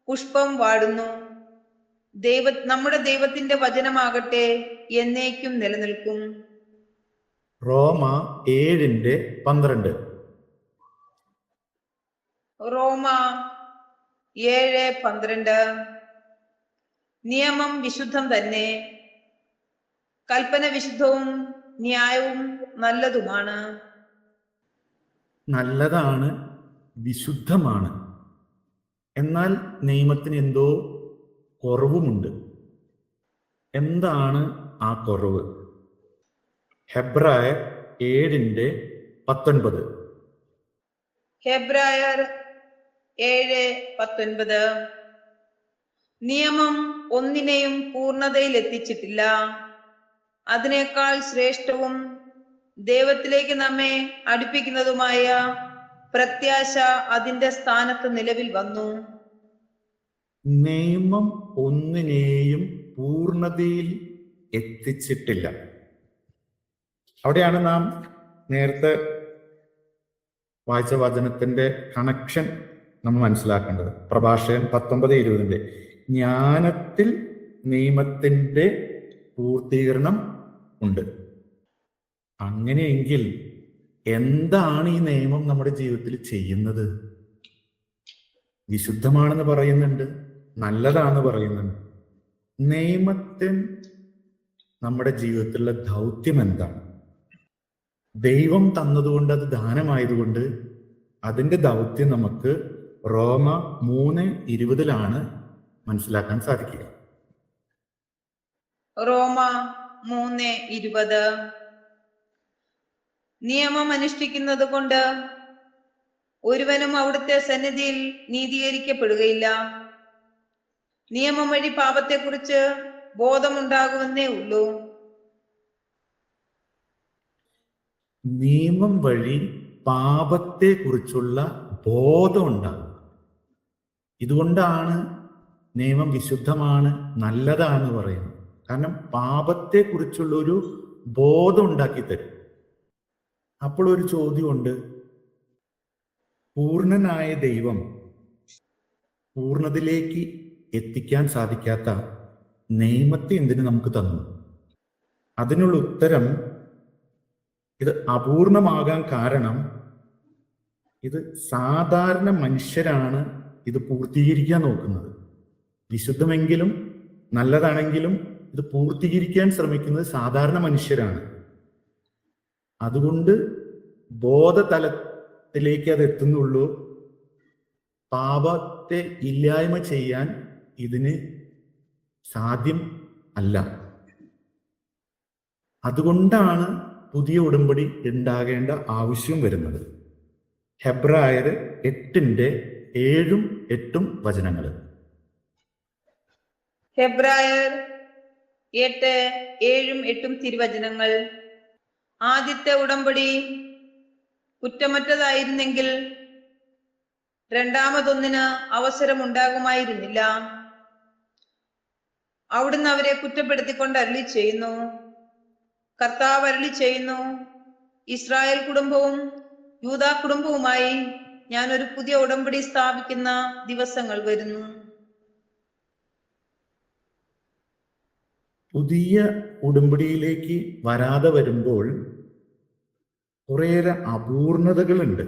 പുഷ്പം വാടുന്നു, നമ്മുടെ ദൈവത്തിന്റെ വചനമാകട്ടെ എന്നേക്കും നിലനിൽക്കും. റോമ 7:12. റോമ 7:12. നിയമം വിശുദ്ധം തന്നെ, കൽപ്പന വിശുദ്ധവും ന്യായവും നല്ലതുമാണ്. നല്ലതാണ്, വിശുദ്ധമാണ്. എന്നാൽ നിയമത്തിന് എന്തോ കുറവുമുണ്ട്. എന്താണ് ആ കുറവ്? ഹെബ്രായർ 7:19. ഹെബ്രായർ 7:19. നിയമം ഒന്നിനെയും പൂർണ്ണതയിൽ എത്തിച്ചിട്ടില്ല. അതിനേക്കാൾ ശ്രേഷ്ഠവും ദൈവത്തിലേക്ക് നമ്മെ അടുപ്പിക്കുന്നതുമായ പ്രത്യാശ അതിന്റെ സ്ഥാനത്ത് നിലവിൽ വന്നു. നിയമം ഒന്നിനെയും പൂർണ്ണതയിൽ എത്തിച്ചിട്ടില്ല. അവിടെയാണ് നാം നേരത്തെ വായിച്ച വചനത്തിന്റെ കണക്ഷൻ നമ്മൾ മനസ്സിലാക്കേണ്ടത്. പ്രഭാഷകൻ 19:20 ജ്ഞാനത്തിൽ നിയമത്തിന്റെ പൂർത്തീകരണം ഉണ്ട്. അങ്ങനെയെങ്കിൽ എന്താണ് ഈ നിയമം നമ്മുടെ ജീവിതത്തിൽ ചെയ്യുന്നത്? വിശുദ്ധമാണെന്ന് പറയുന്നുണ്ട്, നല്ലതാണെന്ന് പറയുന്നുണ്ട്. നിയമത്തിന് നമ്മുടെ ജീവിതത്തിലുള്ള ദൗത്യം എന്താണ്? ദൈവം തന്നതുകൊണ്ട്, അത് ദാനമായതുകൊണ്ട് അതിന്റെ ദൗത്യം നമുക്ക് റോമ 3:20 മനസ്സിലാക്കാൻ സാധിക്കുക. റോമ 3:20. നിയമം അനുഷ്ഠിക്കുന്നത് കൊണ്ട് ഒരുവനും അവിടുത്തെ സന്നിധിയിൽ നീതീകരിക്കപ്പെടുകയില്ല. നിയമം വഴി പാപത്തെക്കുറിച്ച് ബോധമുണ്ടാകുമെന്നേ ഉള്ളൂ. നിയമം വഴി പാപത്തെ കുറിച്ചുള്ള ബോധം ഉണ്ടാകും. ഇതുകൊണ്ടാണ് നിയമം വിശുദ്ധമാണ്, നല്ലതാണെന്ന് പറയുന്നത്. കാരണം പാപത്തെ കുറിച്ചുള്ള ഒരു ബോധം ഉണ്ടാക്കി തരും. അപ്പോൾ ഒരു ചോദ്യമുണ്ട്, പൂർണ്ണനായ ദൈവം പൂർണ്ണതയിലേക്ക് എത്തിക്കാൻ സാധിക്കാത്ത നിയമത്തെ എന്തിനു നമുക്ക് തന്നു? അതിനുള്ള ഉത്തരം, ഇത് അപൂർണമാകാൻ കാരണം ഇത് സാധാരണ മനുഷ്യരാണ് ഇത് പൂർത്തീകരിക്കാൻ നോക്കുന്നത്. വിശുദ്ധമെങ്കിലും നല്ലതാണെങ്കിലും ഇത് പൂർത്തീകരിക്കാൻ ശ്രമിക്കുന്നത് സാധാരണ മനുഷ്യരാണ്. അതുകൊണ്ട് ബോധതലത്തിലേക്ക് അത് എത്തുന്നുള്ളൂ. പാപത്തെ ഇല്ലായ്മ ചെയ്യാൻ ഇതിന് സാധ്യം അല്ല. അതുകൊണ്ടാണ് പുതിയ ഉടമ്പടി ഉണ്ടാകേണ്ട ആവശ്യം വരുന്നത്. ഹെബ്രായർ 8:7-8 വചനങ്ങൾ. ഹെബ്രായർ 8:7-8 തിരുവചനങ്ങൾ. ആദ്യത്തെ ഉടമ്പടി കുറ്റമറ്റതായിരുന്നെങ്കിൽ രണ്ടാമതൊന്നിന് അവസരമുണ്ടാകുമായിരുന്നില്ല. അവിടുന്ന് അവരെ കുറ്റപ്പെടുത്തിക്കൊണ്ട് അരുളി ചെയ്യുന്നു. കർത്താവ് അരുളി ചെയ്യുന്നു, ഇസ്രായേൽ കുടുംബവും യൂദാ കുടുംബവുമായി ഞാൻ ഒരു പുതിയ ഉടമ്പടി സ്ഥാപിക്കുന്ന ദിവസങ്ങൾ വരുന്നു. പുതിയ ഉടമ്പടിയിലേക്ക് വരാതെ വരുമ്പോൾ കുറേയേറെ അപൂർണതകളുണ്ട്.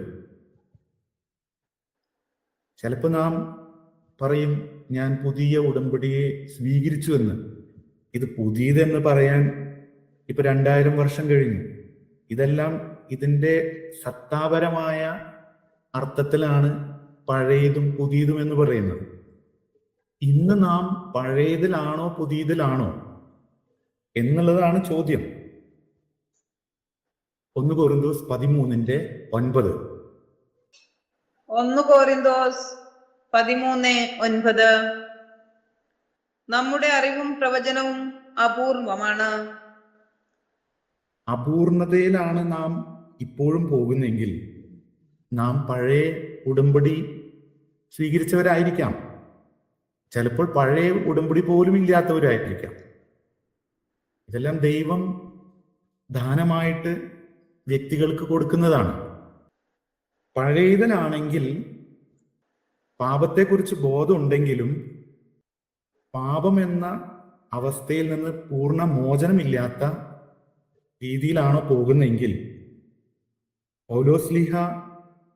ചിലപ്പോൾ നാം പറയും, ഞാൻ പുതിയ ഉടമ്പടിയെ സ്വീകരിച്ചു എന്ന്. ഇത് പുതിയതെന്ന് പറയാൻ ഇപ്പൊ 2000 വർഷം കഴിഞ്ഞു. ഇതെല്ലാം ഇതിൻ്റെ സത്താപരമായ അർത്ഥത്തിലാണ് പഴയതും പുതിയതും എന്ന് പറയുന്നത്. ഇന്ന് നാം പഴയതിലാണോ പുതിയതിലാണോ എന്നുള്ളതാണ് ചോദ്യം. 1 കൊരിന്തോസ് 13:9. 1 കൊരിന്തോസ് 13:9. നമ്മുടെ അറിവും പ്രവചനവും അപൂർവമാണ്. അപൂർണതയിലാണ് നാം ഇപ്പോഴും പോകുന്നെങ്കിൽ നാം പഴയ ഉടമ്പടി സ്വീകരിച്ചവരായിരിക്കാം. ചിലപ്പോൾ പഴയ ഉടമ്പടി പോലും ഇല്ലാത്തവരായിരിക്കാം. ഇതെല്ലാം ദൈവം ദാനമായിട്ട് വ്യക്തികൾക്ക് കൊടുക്കുന്നതാണ്. പഴയതിലാണെങ്കിൽ പാപത്തെക്കുറിച്ച് ബോധമുണ്ടെങ്കിലും പാപം എന്ന അവസ്ഥയിൽ നിന്ന് പൂർണ്ണ മോചനമില്ലാത്ത രീതിയിലാണോ പോകുന്നെങ്കിൽ പൗലോസ്ലീഹ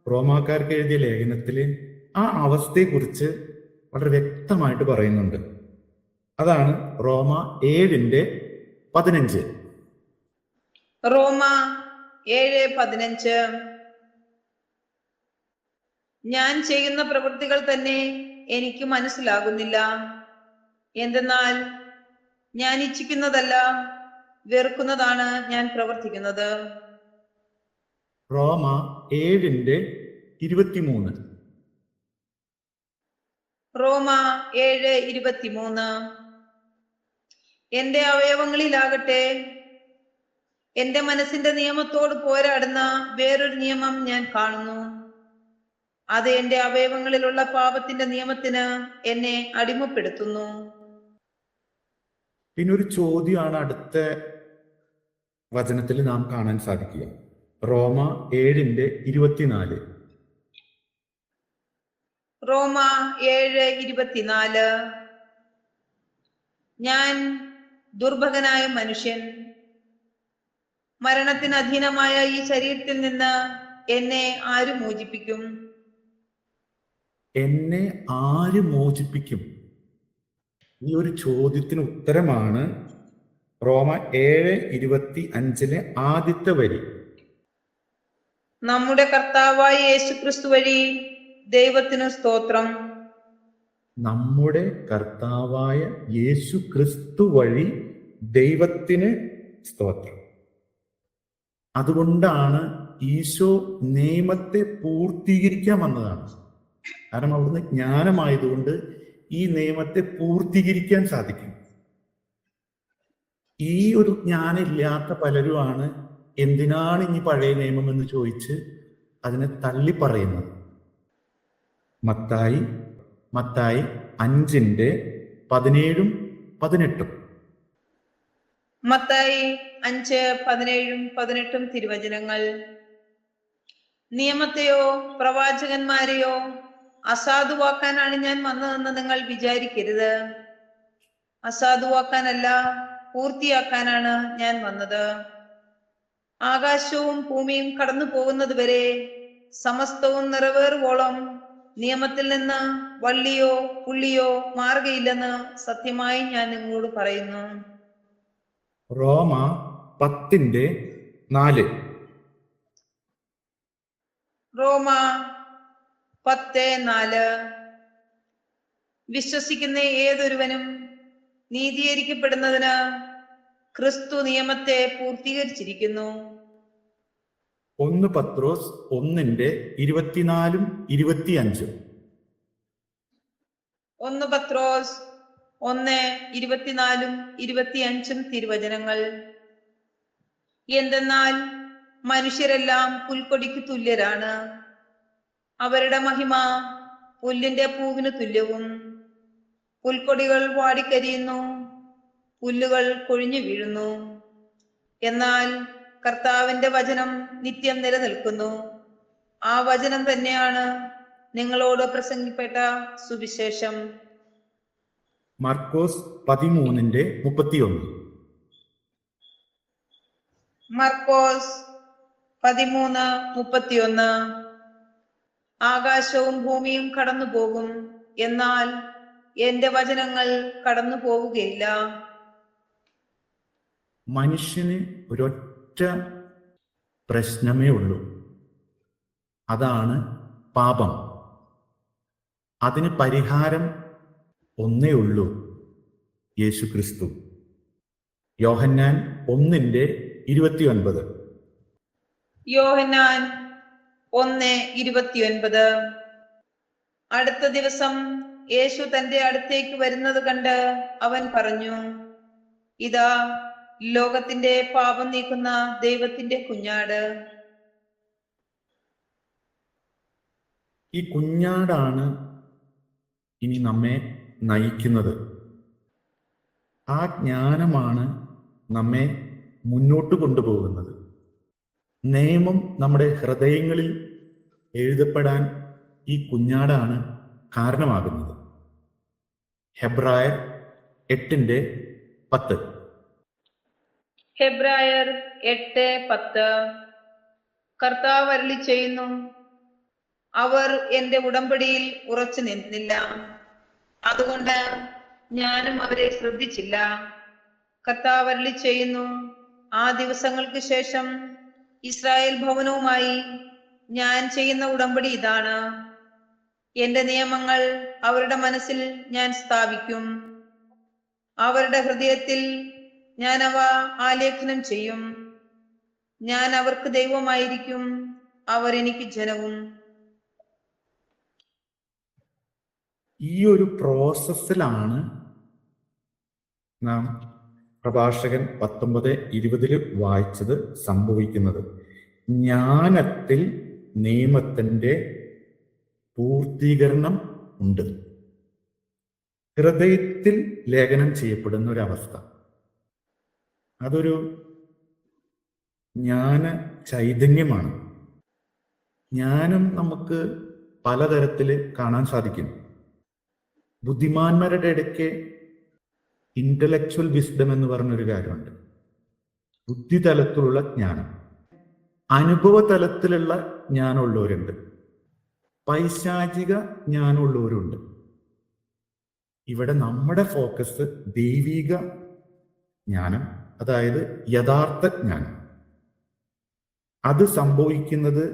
റോമാക്കാർക്ക് എഴുതിയ ലേഖനത്തിൽ ആ അവസ്ഥയെക്കുറിച്ച് വളരെ വ്യക്തമായിട്ട് പറയുന്നുണ്ട്. അതാണ് റോമ 7:15. റോമ 7:15. ഞാൻ ചെയ്യുന്ന പ്രവൃത്തികൾ തന്നെ എനിക്ക് മനസ്സിലാകുന്നില്ല. എന്തെന്നാൽ ഞാൻ ഇച്ഛിക്കുന്നതല്ല, വെറുക്കുന്നതാണ് ഞാൻ പ്രവർത്തിക്കുന്നത്. റോമ 7:23. റോമ 7:23. എന്റെ അവയവങ്ങളിലാകട്ടെ എന്റെ മനസ്സിന്റെ നിയമത്തോട് പോരാടുന്ന വേറൊരു നിയമം ഞാൻ കാണുന്നു. അത് എന്റെ അവയവങ്ങളിലുള്ള പാപത്തിന്റെ നിയമത്തിന് എന്നെ അടിമപ്പെടുത്തുന്നു. പിന്നെ ഒരു ചോദ്യമാണ് അടുത്ത വചനത്തിൽ നാം കാണാൻ സാധിക്കുക. റോമ 7:24. റോമ 7:24. ഞാൻ ദുർഭകനായ മനുഷ്യൻ, മരണത്തിന് അധീനമായ ഈ ശരീരത്തിൽ നിന്ന് എന്നെ ആര് മോചിപ്പിക്കും? എന്നെ ആര് മോചിപ്പിക്കും? ഈ ഒരു ചോദ്യത്തിന് ഉത്തരമാണ് റോമ 7:25 ആദ്യത്തെ വരി. നമ്മുടെ കർത്താവായ യേശുക്രിസ്തു വഴി ദൈവത്തിനു സ്തോത്രം. നമ്മുടെ കർത്താവായ യേശു ക്രിസ്തു വഴി ദൈവത്തിന് സ്തോത്രം. അതുകൊണ്ടാണ് ഈശോ നിയമത്തെ പൂർത്തീകരിക്കാൻ വന്നതാണ്. കാരണം അവിടുന്ന് ജ്ഞാനമായതുകൊണ്ട് ഈ നിയമത്തെ പൂർത്തീകരിക്കാൻ സാധിക്കും. ഈ ഒരു ജ്ഞാനം ഇല്ലാത്ത പലരുമാണ് എന്തിനാണ് ഇനി പഴയ നിയമം എന്ന് ചോദിച്ച് അതിനെ തള്ളി പറയുന്നത്. മത്തായി 5:17-18. മത്തായി 5:17-18 തിരുവചനങ്ങൾ. നിയമത്തെയോ പ്രവാചകന്മാരെയോ അസാധുവാക്കാനാണ് ഞാൻ വന്നതെന്ന് നിങ്ങൾ വിചാരിക്കരുത്. അസാധുവാക്കാനല്ല, പൂർത്തിയാക്കാനാണ് ഞാൻ വന്നത്. ആകാശവും ഭൂമിയും കടന്നു പോകുന്നത് വരെ സമസ്തവും നിറവേറുവോളം നിയമത്തിൽ നിന്ന് വള്ളിയോ പുള്ളിയോ മാറുകയില്ലെന്ന് സത്യമായി ഞാൻ നിങ്ങളോട് പറയുന്നു. റോമ 10:4. റോമ 10:4. വിശ്വസിക്കുന്ന ഏതൊരുവനും നീതീകരിക്കപ്പെടുന്നതിന് ക്രിസ്തു നിയമത്തെ പൂർത്തീകരിച്ചിരിക്കുന്നു. 1 പത്രോസ് 1:24-25. 1 പത്രോസ് 1:24-25 തിരുവചനങ്ങൾ. എന്തെന്നാൽ മനുഷ്യരെല്ലാം പുൽക്കൊടിക്ക് തുല്യരാണ്. അവരുടെ മഹിമ പുല്ലിന്റെ പൂവിന് തുല്യവും. പുൽക്കൊടികൾ വാടിക്കരിയുന്നു, പുല്ലുകൾ കൊഴിഞ്ഞു വീഴുന്നു. എന്നാൽ കർത്താവിന്റെ വചനം നിത്യം നിലനിൽക്കുന്നു. ആ വചനം തന്നെയാണ് നിങ്ങളോട് പ്രസംഗിക്കപ്പെട്ട സുവിശേഷം. മർക്കോസ് 13:31. മർക്കോസ് 13:31. ആകാശവും ഭൂമിയും കടന്നു പോകും, എന്നാൽ എന്റെ വചനങ്ങൾ കടന്നു പോവുകയില്ല. മനുഷ്യന് ഒരൊറ്റ പ്രശ്നമേ ഉള്ളൂ, അതാണ് പാപം. അതിന് പരിഹാരം ഒന്നേ ഉള്ളൂ, യേശു ക്രിസ്തു. യോഹന്നാൻ 1:29. യോഹന്നാൻ 1:29. അടുത്ത ദിവസം യേശു തന്റെ അടുത്തേക്ക് വരുന്നത് കണ്ട് അവൻ പറഞ്ഞു, ഇതാ ലോകത്തിന്റെ പാപം നീക്കുന്ന ദൈവത്തിന്റെ കുഞ്ഞാട്. ഈ കുഞ്ഞാടാണ് ഇനി നമ്മെ നയിക്കുന്നത്. ആ ജ്ഞാനമാണ് നമ്മെ മുന്നോട്ട് കൊണ്ടുപോകുന്നത്. നിയമം നമ്മുടെ ഹൃദയങ്ങളിൽ എഴുതപ്പെടാൻ ഈ കുഞ്ഞാടാണ് കാരണമാകുന്നത്. ഹെബ്രായർ 8:10. ഹെബ്രായർ 8:10. കർത്താവ് അരുളി ചെയ്യുന്നു, അവർ എന്റെ ഉടമ്പടിയിൽ ഉറച്ചു നിന്നില്ല, അതുകൊണ്ട് ഞാനും അവരെ ശ്രദ്ധിച്ചില്ല. കർത്താവ് അരുളി ചെയ്യുന്നു, ആ ദിവസങ്ങൾക്ക് ശേഷം ഇസ്രായേൽ ഭവനവുമായി ഞാൻ ചെയ്യുന്ന ഉടമ്പടി ഇതാണ്. എന്റെ നിയമങ്ങൾ അവരുടെ മനസ്സിൽ ഞാൻ സ്ഥാപിക്കും, അവരുടെ ഹൃദയത്തിൽ ഞാൻ അവ ആലേഖനം ചെയ്യും. ഞാൻ അവർക്ക് ദൈവമായിരിക്കും, അവർ എനിക്ക് ജനവും. ഈ ഒരു പ്രോസസ്സിലാണ് നാം പ്രഭാഷകൻ 19:20 വായിച്ചത് സംഭവിക്കുന്നത്. ജ്ഞാനത്തിൽ നിയമത്തിന്റെ പൂർത്തീകരണം ഉണ്ട്. ഹൃദയത്തിൽ ലേഖനം ചെയ്യപ്പെടുന്ന ഒരവസ്ഥ, അതൊരു ജ്ഞാന ചൈതന്യമാണ്. ജ്ഞാനം നമുക്ക് പലതരത്തിൽ കാണാൻ സാധിക്കും. ബുദ്ധിമാന്മാരുടെ ഇടയ്ക്ക് ഇന്റലക്ച്വൽ വിസ്ഡം എന്ന് പറഞ്ഞൊരു കാര്യമുണ്ട്. ബുദ്ധിതലത്തിലുള്ള ജ്ഞാനം, അനുഭവ തലത്തിലുള്ള ജ്ഞാനമുള്ളവരുണ്ട്, പൈശാചിക ജ്ഞാനമുള്ളവരുണ്ട്. ഇവിടെ നമ്മുടെ ഫോക്കസ് ദൈവിക ജ്ഞാനം, അതായത് യഥാർത്ഥ ജ്ഞാനം. അത് സംഭവിക്കുന്നത്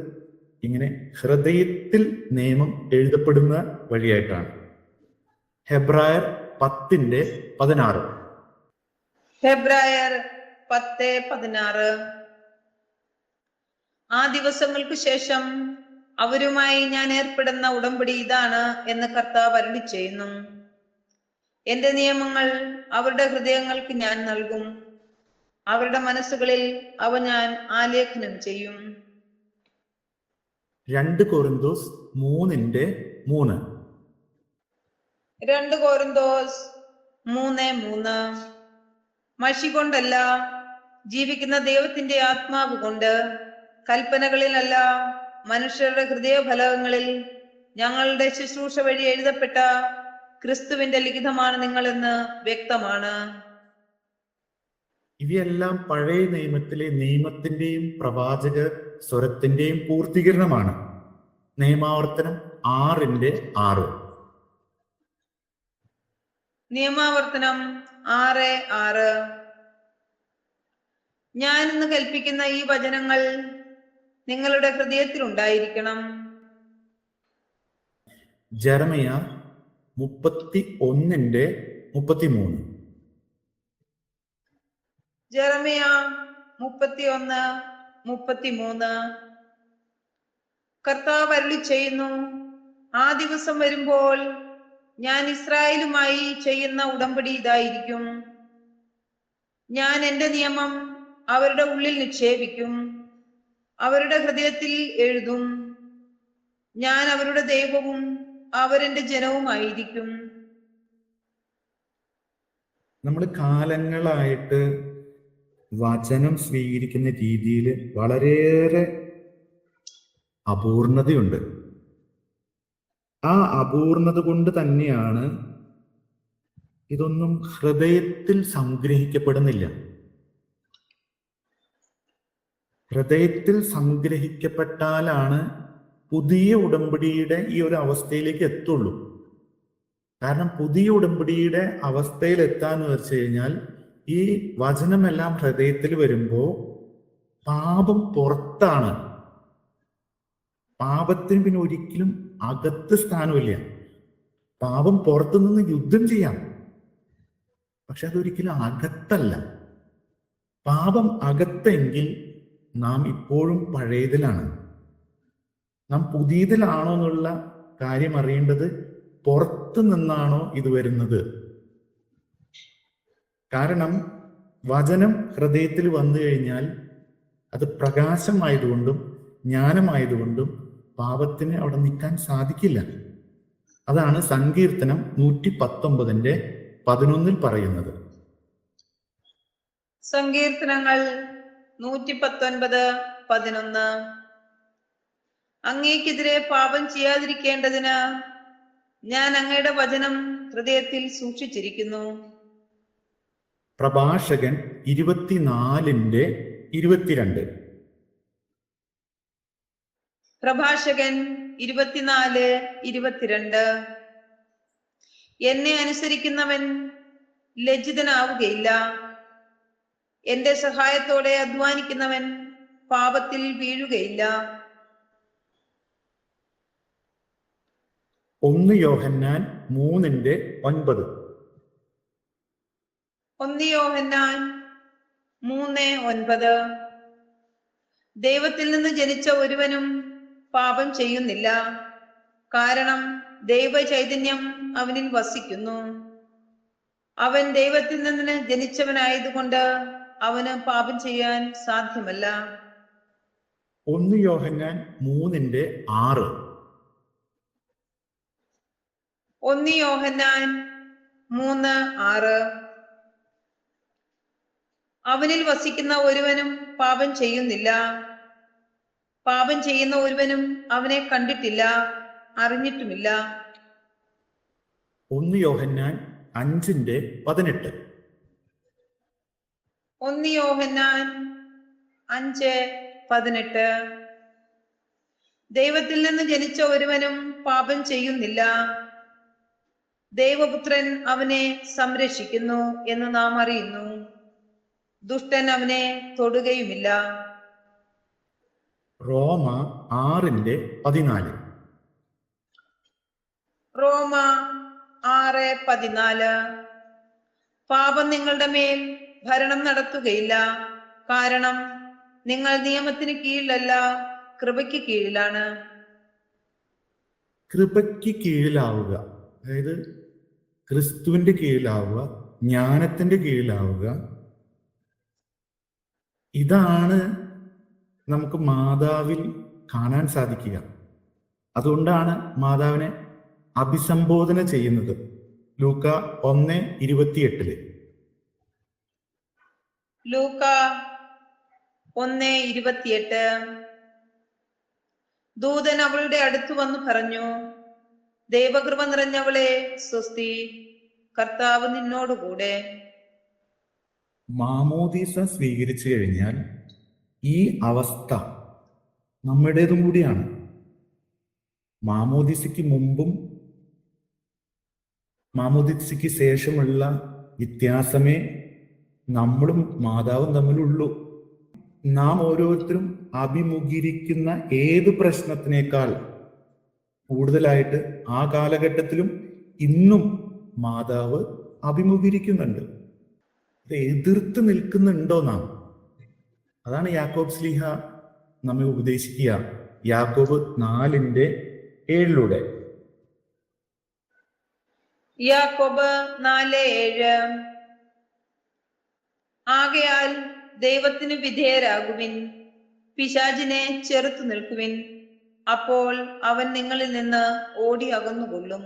ഇങ്ങനെ ഹൃദയത്തിൽ നിയമം എഴുതപ്പെടുന്ന വഴിയായിട്ടാണ്. ഹെബ്രായർ 10:16. ഹെബ്രായർ 10:16. ആ ദിവസങ്ങൾക്ക് ശേഷം അവരുമായി ഞാൻ ഏർപ്പെടുന്ന ഉടമ്പടി ഇതാണ് എന്ന് കർത്താവ് അരുളി ചെയ്യുന്നു. എന്റെ നിയമങ്ങൾ അവരുടെ ഹൃദയങ്ങൾക്ക് ഞാൻ നൽകും, അവരുടെ മനസ്സുകളിൽ അവ ഞാൻ ആലേഖനം ചെയ്യും. 2 കൊരിന്തോസ് 3:3. 2 കൊരിന്തോസ് 3:3. മഷി കൊണ്ടല്ല, ജീവിക്കുന്ന ദൈവത്തിന്റെ ആത്മാവ് കൊണ്ട്, കൽപ്പനകളിലല്ല, മനുഷ്യരുടെ ഹൃദയഫലകങ്ങളിൽ ഞങ്ങളുടെ ശുശ്രൂഷ വഴി എഴുതപ്പെട്ട ക്രിസ്തുവിന്റെ ലിഖിതമാണ് നിങ്ങളെന്ന് വ്യക്തമാണ്. ഇവയെല്ലാം പഴയ നിയമത്തിലെ നിയമത്തിന്റെയും പ്രവാചക സ്വരത്തിന്റെയും പൂർത്തീകരണമാണ്. നിയമാവർത്തനം 6:6. നിയമാവർത്തനം 6:6. ഞാൻ ഇന്ന് കൽപ്പിക്കുന്ന ഈ വചനങ്ങൾ നിങ്ങളുടെ ഹൃദയത്തിൽ ഉണ്ടായിരിക്കണം. ജെറമിയ 31:33. ജെറമിയ 31:33. കർത്താവ് അരുളി ചെയ്യുന്നു, ആ ദിവസം വരുമ്പോൾ ഞാൻ ഇസ്രായേലുമായി ചെയ്യുന്ന ഉടമ്പടി ഇതായിരിക്കും. ഞാൻ എന്റെ നിയമം അവരുടെ ഉള്ളിൽ നിക്ഷേപിക്കും, അവരുടെ ഹൃദയത്തിൽ എഴുതും. ഞാൻ അവരുടെ ദൈവവും അവരെന്റെ ജനവുമായിരിക്കും. നമ്മൾ കാലങ്ങളായിട്ട് വചനം സ്വീകരിക്കുന്ന രീതിയിൽ വളരെയേറെ അപൂർണതയുണ്ട്. ആ അപൂർണത കൊണ്ട് തന്നെയാണ് ഇതൊന്നും ഹൃദയത്തിൽ സംഗ്രഹിക്കപ്പെടുന്നില്ല. ഹൃദയത്തിൽ സംഗ്രഹിക്കപ്പെട്ടാലാണ് പുതിയ ഉടമ്പടിയുടെ ഈ ഒരു അവസ്ഥയിലേക്ക് എത്തുള്ളൂ. കാരണം പുതിയ ഉടമ്പടിയുടെ അവസ്ഥയിൽ എത്താന്ന് വെച്ച് കഴിഞ്ഞാൽ ഈ വചനമെല്ലാം ഹൃദയത്തിൽ വരുമ്പോ പാപം പുറത്താണ്. പാപത്തിന് പിന്നെ ഒരിക്കലും അകത്ത് സ്ഥാനമില്ല. പാപം പുറത്തു നിന്ന് യുദ്ധം ചെയ്യാം, പക്ഷെ അതൊരിക്കലും അകത്തല്ല. പാപം അകത്തെങ്കിൽ നാം ഇപ്പോഴും പഴയതിലാണ്. നാം പുതിയതിലാണോ എന്നുള്ള കാര്യം അറിയേണ്ടത് പുറത്തു നിന്നാണോ ഇത് വരുന്നത്. കാരണം വചനം ഹൃദയത്തിൽ വന്നു കഴിഞ്ഞാൽ അത് പ്രകാശമായതുകൊണ്ടും ജ്ഞാനമായതുകൊണ്ടും പാപത്തിന് അവിടെ നിൽക്കാൻ സാധിക്കില്ല. അതാണ് സങ്കീർത്തനം 119:11 പറയുന്നത്. സങ്കീർത്തനങ്ങൾ 119:11. അങ്ങേക്കെതിരെ പാപം ചെയ്യാതിരിക്കേണ്ടതിന് ഞാൻ അങ്ങയുടെ വചനം ഹൃദയത്തിൽ സൂക്ഷിച്ചിരിക്കുന്നു. പ്രഭാഷകൻ 24:22. പ്രഭാഷകൻ 24:22. എന്നെ അനുസരിക്കുന്നവൻ ലജ്ജിതനാവുകയില്ല. എന്റെ സഹായത്തോടെ അധ്വാനിക്കുന്നവൻ പാപത്തിൽ വീഴുകയില്ല. 1 യോഹന്നാൻ 3:9. 1 യോഹന്നാൻ 3:9. ദൈവത്തിൽ നിന്ന് ജനിച്ച ഒരുവനും പാപം ചെയ്യുന്നില്ല, കാരണം ദൈവ ചൈതന്യം അവനിൽ വസിക്കുന്നു. അവൻ ദൈവത്തിൽ നിന്ന് ജനിച്ചവനായതുകൊണ്ട് അവന് പാപം ചെയ്യാൻ സാധ്യമല്ല. 1 യോഹന്നാൻ 3:6. 1 യോഹന്നാൻ 3:6. അവനിൽ വസിക്കുന്ന ഒരുവനും പാപം ചെയ്യുന്നില്ല, പാപം ചെയ്യുന്ന ഒരുവനും അവനെ കണ്ടിട്ടില്ല, അറിഞ്ഞിട്ടുമില്ല. 1 യോഹന്നാൻ 5:18. 1 യോഹന്നാൻ 5:18. ദൈവത്തിൽ നിന്ന് ജനിച്ച ഒരുവനും പാപം ചെയ്യുന്നില്ല, ദൈവപുത്രൻ അവനെ സംരക്ഷിക്കുന്നു എന്ന് നാം അറിയുന്നു. ദുഷ്ടൻ അവനെ തൊടുകയുമില്ല. റോമ 6:14. റോമ 6:14. പാപം നിങ്ങളുടെ മേൽ ഭരണം നടത്തുകയില്ല, കാരണം നിങ്ങൾ നിയമത്തിന് കീഴിലല്ല, കൃപയ്ക്ക് കീഴിലാണ്. കൃപയ്ക്ക് കീഴിലാവുക, അതായത് ക്രിസ്തുവിന്റെ കീഴിലാവുക, ജ്ഞാനത്തിന്റെ കീഴിലാവുക. ഇതാണ് നമുക്ക് മാതാവിൽ കാണാൻ സാധിക്കുക. അതുകൊണ്ടാണ് മാതാവിനെ അഭിസംബോധന ചെയ്യുന്നത്. ലൂക്ക 1:28. ലൂക്ക 1:28. ദൂതൻ അവളുടെ അടുത്ത് വന്നു പറഞ്ഞു, ദൈവകൃപ നിറഞ്ഞവളെ സ്വസ്തി, കർത്താവ് നിന്നോടുകൂടെ. മാമോദീസ സ്വീകരിച്ചു കഴിഞ്ഞാൽ ഈ അവസ്ഥ നമ്മുടേതും കൂടിയാണ്. മാമോദീസയ്ക്ക് മുമ്പും മാമോദീസയ്ക്ക് ശേഷമുള്ള വ്യത്യാസമേ നമ്മളും മാതാവും തമ്മിലുള്ളൂ. നാം ഓരോരുത്തരും അഭിമുഖീകരിക്കുന്ന ഏത് പ്രശ്നത്തിനേക്കാൾ കൂടുതലായിട്ട് ആ കാലഘട്ടത്തിലും ഇന്നും മാതാവ് അഭിമുഖീകരിക്കുന്നുണ്ട്. ഇത് എതിർത്ത് നിൽക്കുന്നുണ്ടോ നാം? അതാണ് യാക്കോബ് ശ്ലീഹ നമ്മെ ഉപദേശിക്കുക. യാക്കോബ് 4:7. യാക്കോബ് 4:7. ആകയാൽ ദൈവത്തിന് വിധേയരാകുവിൻ, പിശാചിനെ ചെറുത്തു നിൽക്കുവിൻ, അപ്പോൾ അവൻ നിങ്ങളിൽ നിന്ന് ഓടി അകന്നുകൊള്ളും.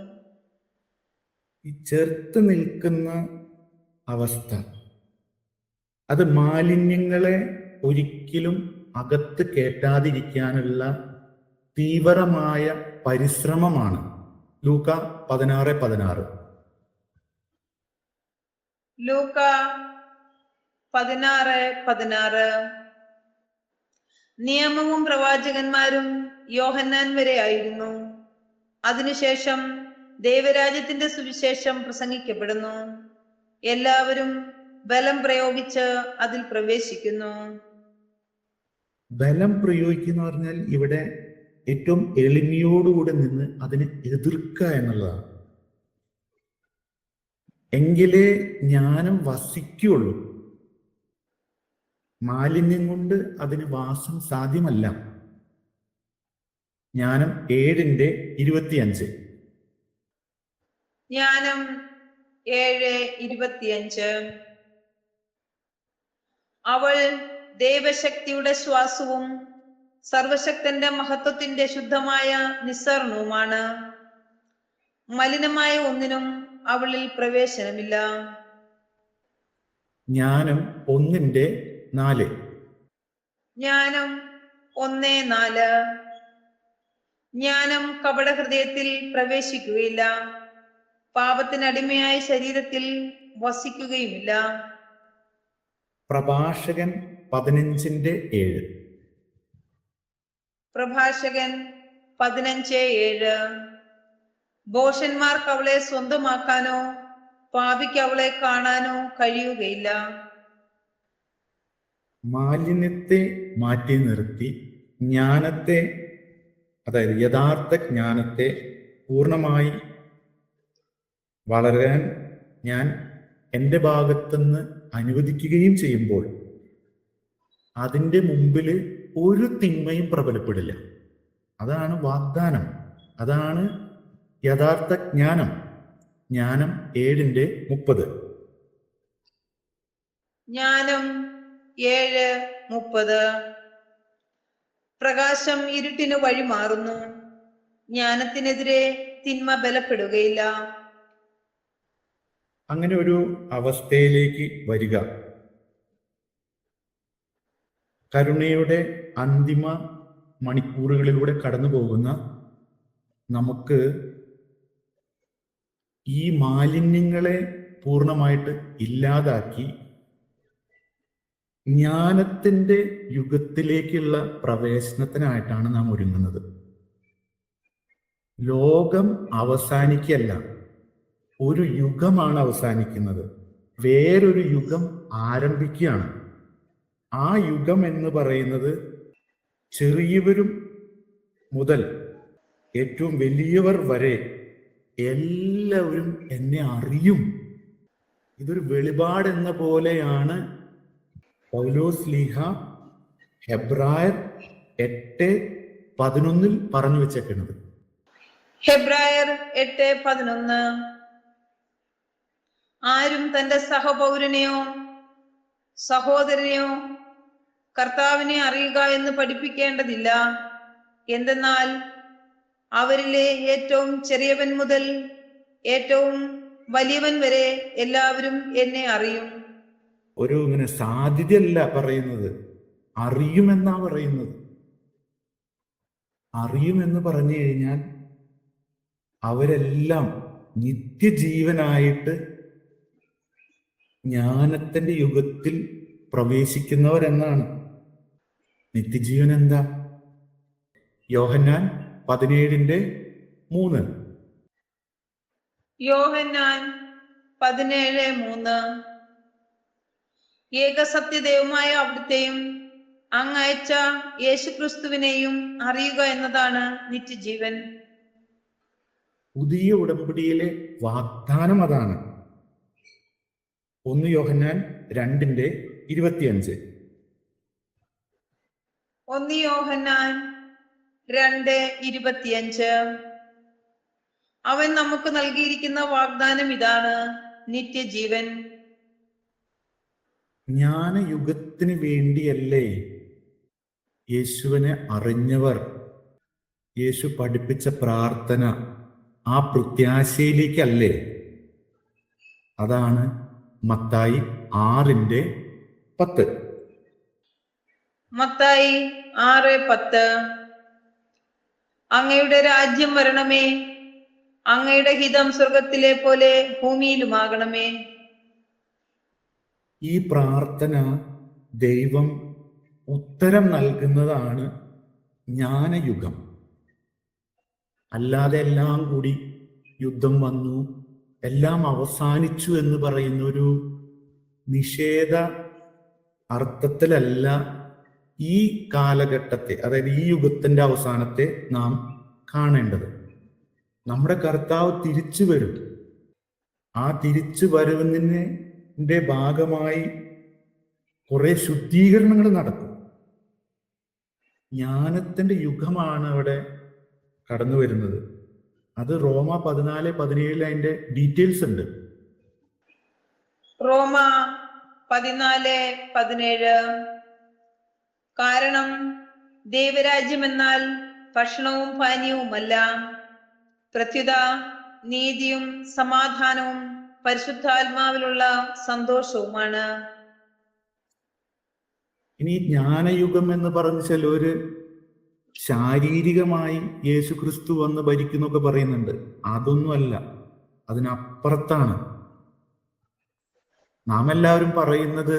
ഈ ചെറുത്ത് നിൽക്കുന്ന അവസ്ഥ, അത് മാലിന്യങ്ങളെ ഒരിക്കലും അകത്ത് കയറ്റാതിരിക്കാനുള്ള തീവ്രമായ പരിശ്രമമാണ്. ലൂക്ക 16:16. ലൂക്ക 16:16. നിയമവും പ്രവാചകന്മാരും യോഹന്നാൻ വരെ ആയിരുന്നു. അതിനുശേഷം ദൈവരാജ്യത്തിന്റെ സുവിശേഷം പ്രസംഗിക്കപ്പെടുന്നു. എല്ലാവരും ബലം പ്രയോഗിച്ച് അതിൽ പ്രവേശിക്കുന്നു. ബലം പ്രയോഗിക്കുന്ന പറഞ്ഞാൽ ഇവിടെ ഏറ്റവും എളിമയോടുകൂടെ നിന്ന് അതിനെ എതിർക്കുക എന്നുള്ളതാണ്. എങ്കിലേ ജ്ഞാനം വസിക്കുള്ളൂ. മാലിന്യം കൊണ്ട് അതിന് വാസം സാധ്യമല്ല. ജ്ഞാനം 7:25. ജ്ഞാനം 7:25. അവൾ ദൈവശക്തിയുടെ ശ്വാസവും സർവശക്തന്റെ മഹത്വത്തിന്റെ ശുദ്ധമായ നിസ്സരണവുമാണ്. മലിനമായ ഒന്നിനും അവളിൽ പ്രവേശനമില്ല. ജ്ഞാനം 1:4. ജ്ഞാനം 1:4. ജ്ഞാനം കപടഹൃദയത്തിൽ പ്രവേശിക്കുകയില്ല, പാപത്തിനടിമയായ ശരീരത്തിൽ വസിക്കുകയുമില്ല. പ്രഭാഷകൻ 15:7. പ്രഭാഷകൻ 15:7. ഭോഷന്മാർക്ക് അവളെ സ്വന്തമാക്കാനോ പാപിക്ക് അവളെ കാണാനോ കഴിയുകയില്ല. മാലിന്യത്തെ മാറ്റി നിർത്തി ജ്ഞാനത്തെ, അതായത് യഥാർത്ഥ ജ്ഞാനത്തെ പൂർണ്ണമായി വളരാൻ ഞാൻ എൻ്റെ ഭാഗത്തുനിന്ന് അനുവദിക്കുകയും ചെയ്യുമ്പോൾ അതിൻ്റെ മുമ്പിൽ ഒരു തിന്മയും പ്രബലപ്പെടില്ല. അതാണ് വാഗ്ദാനം, അതാണ് യഥാർത്ഥ ജ്ഞാനം. ജ്ഞാനം 7:30. ജ്ഞാനം 7:30. പ്രകാശം ഇരുട്ടിന് വഴിമാറുന്നു, ജ്ഞാനത്തിനെതിരെ തിന്മ ബലപ്പെടുകയില്ല. അങ്ങനെ ഒരു അവസ്ഥയിലേക്ക് വരിക കരുണയുടെ അന്തിമ മണിക്കൂറുകളിലൂടെ കടന്നു പോകുന്ന നമുക്ക് ഈ മാലിന്യങ്ങളെ പൂർണ്ണമായിട്ട് ഇല്ലാതാക്കി ജ്ഞാനത്തിന്റെ യുഗത്തിലേക്കുള്ള പ്രവേശനത്തിനായിട്ടാണ് നാം ഒരുങ്ങുന്നത്. ലോകം അവസാനിക്കല്ല, ഒരു യുഗമാണ് അവസാനിക്കുന്നത്, വേറൊരു യുഗം ആരംഭിക്കുകയാണ്. ആ യുഗം എന്ന് പറയുന്നത് ചെറിയവരും മുതൽ ഏറ്റവും വലിയവർ വരെ എല്ലാവരും എന്നെ അറിയും. ഇതൊരു വെളിപാടെന്ന പോലെയാണ് പൗലോസ് ലീഹ ഹെബ്രായർ 8:11 പറഞ്ഞു വെച്ചേക്കുന്നത്. ഹെബ്രായർ 8:11. ആരും തന്റെ സഹപൗരനെയോ സഹോദരനെയോ കർത്താവിനെ അറിയുക എന്ന് പഠിപ്പിക്കേണ്ടതില്ല. എന്തെന്നാൽ അവരിലെ ഏറ്റവും ചെറിയവൻ മുതൽ ഏറ്റവും വലിയവൻ വരെ എല്ലാവരും എന്നെ അറിയും. ഒരു ഇങ്ങനെ സാധ്യതയല്ല പറയുന്നത്, അറിയുമെന്നാ പറയുന്നത്. അറിയുമെന്ന് പറഞ്ഞു കഴിഞ്ഞാൽ അവരെല്ലാം നിത്യജീവനായിട്ട് ജ്ഞാനത്തിന്റെ യുഗത്തിൽ പ്രവേശിക്കുന്നവരെന്നാണ്. നിത്യജീവൻ എന്താ? യോഹന്നാൻ 17:3. യോഹന്നാൻ 17:3. ഏകസത്യദൈവമായ അവിടുത്തെയും അങ്ങയച്ച യേശുക്രിസ്തുവിനെയും അറിയുക എന്നതാണ് നിത്യജീവൻ. പുതിയ ഉടമ്പടിയിലെ വാഗ്ദാനം അതാണ്. 1 യോഹന്നാൻ 2:25. 1 യോഹന്നാൻ 2:25. അവൻ നമുക്ക് നൽകിയിരിക്കുന്ന വാഗ്ദാനം ഇതാണ്, നിത്യജീവൻ. ജ്ഞാനയുഗത്തിന് വേണ്ടിയല്ലേ യേശുവിനെ അറിഞ്ഞവർ യേശു പഠിപ്പിച്ച പ്രാർത്ഥന ആ പ്രത്യാശയിലേക്കല്ലേ? അതാണ് മത്തായി 6:10. മത്തായി 6:10. അങ്ങയുടെ രാജ്യം വരണമേ, അങ്ങയുടെ ഹിതം സ്വർഗത്തിലെ പോലെ ഭൂമിയിലുമാകണമേ. ഈ പ്രാർത്ഥന ദൈവം ഉത്തരം നൽകുന്നതാണ് ജ്ഞാനയുഗം. അല്ലാതെ എല്ലാം കൂടി യുദ്ധം വന്നു, എല്ലാം അവസാനിച്ചു എന്ന് പറയുന്ന ഒരു നിഷേധ അർത്ഥത്തിലല്ല ഈ കാലഘട്ടത്തെ, അതായത് ഈ യുഗത്തിന്റെ അവസാനത്തെ നാം കാണേണ്ടത്. നമ്മുടെ കർത്താവ് തിരിച്ചു വരും. ആ തിരിച്ചു വരവിന്റെ ഭാഗമായി കുറെ ശുദ്ധീകരണങ്ങൾ നടക്കും. ജ്ഞാനത്തിന്റെ യുഗമാണ് അവിടെ കടന്നു വരുന്നത്. അത് റോമ 14:17 അതിന്റെ ഡീറ്റെയിൽസ് ഉണ്ട്. റോമ 14:17. കാരണം ദൈവരാജ്യം എന്നാൽ ഭക്ഷണവും പാനീയവുമല്ല, പ്രത്യുത നീതിയും സമാധാനവും പരിശുദ്ധാത്മാവിലുള്ള സന്തോഷവുമാണ്. ഇനി ജ്ഞാനയുഗം എന്ന് പറഞ്ഞ ചിലര് ശാരീരികമായി യേശു ക്രിസ്തു വന്ന് ഭരിക്കുന്നൊക്കെ പറയുന്നുണ്ട്. അതൊന്നുമല്ല, അതിനപ്പുറത്താണ്. നാം എല്ലാവരും പറയുന്നത്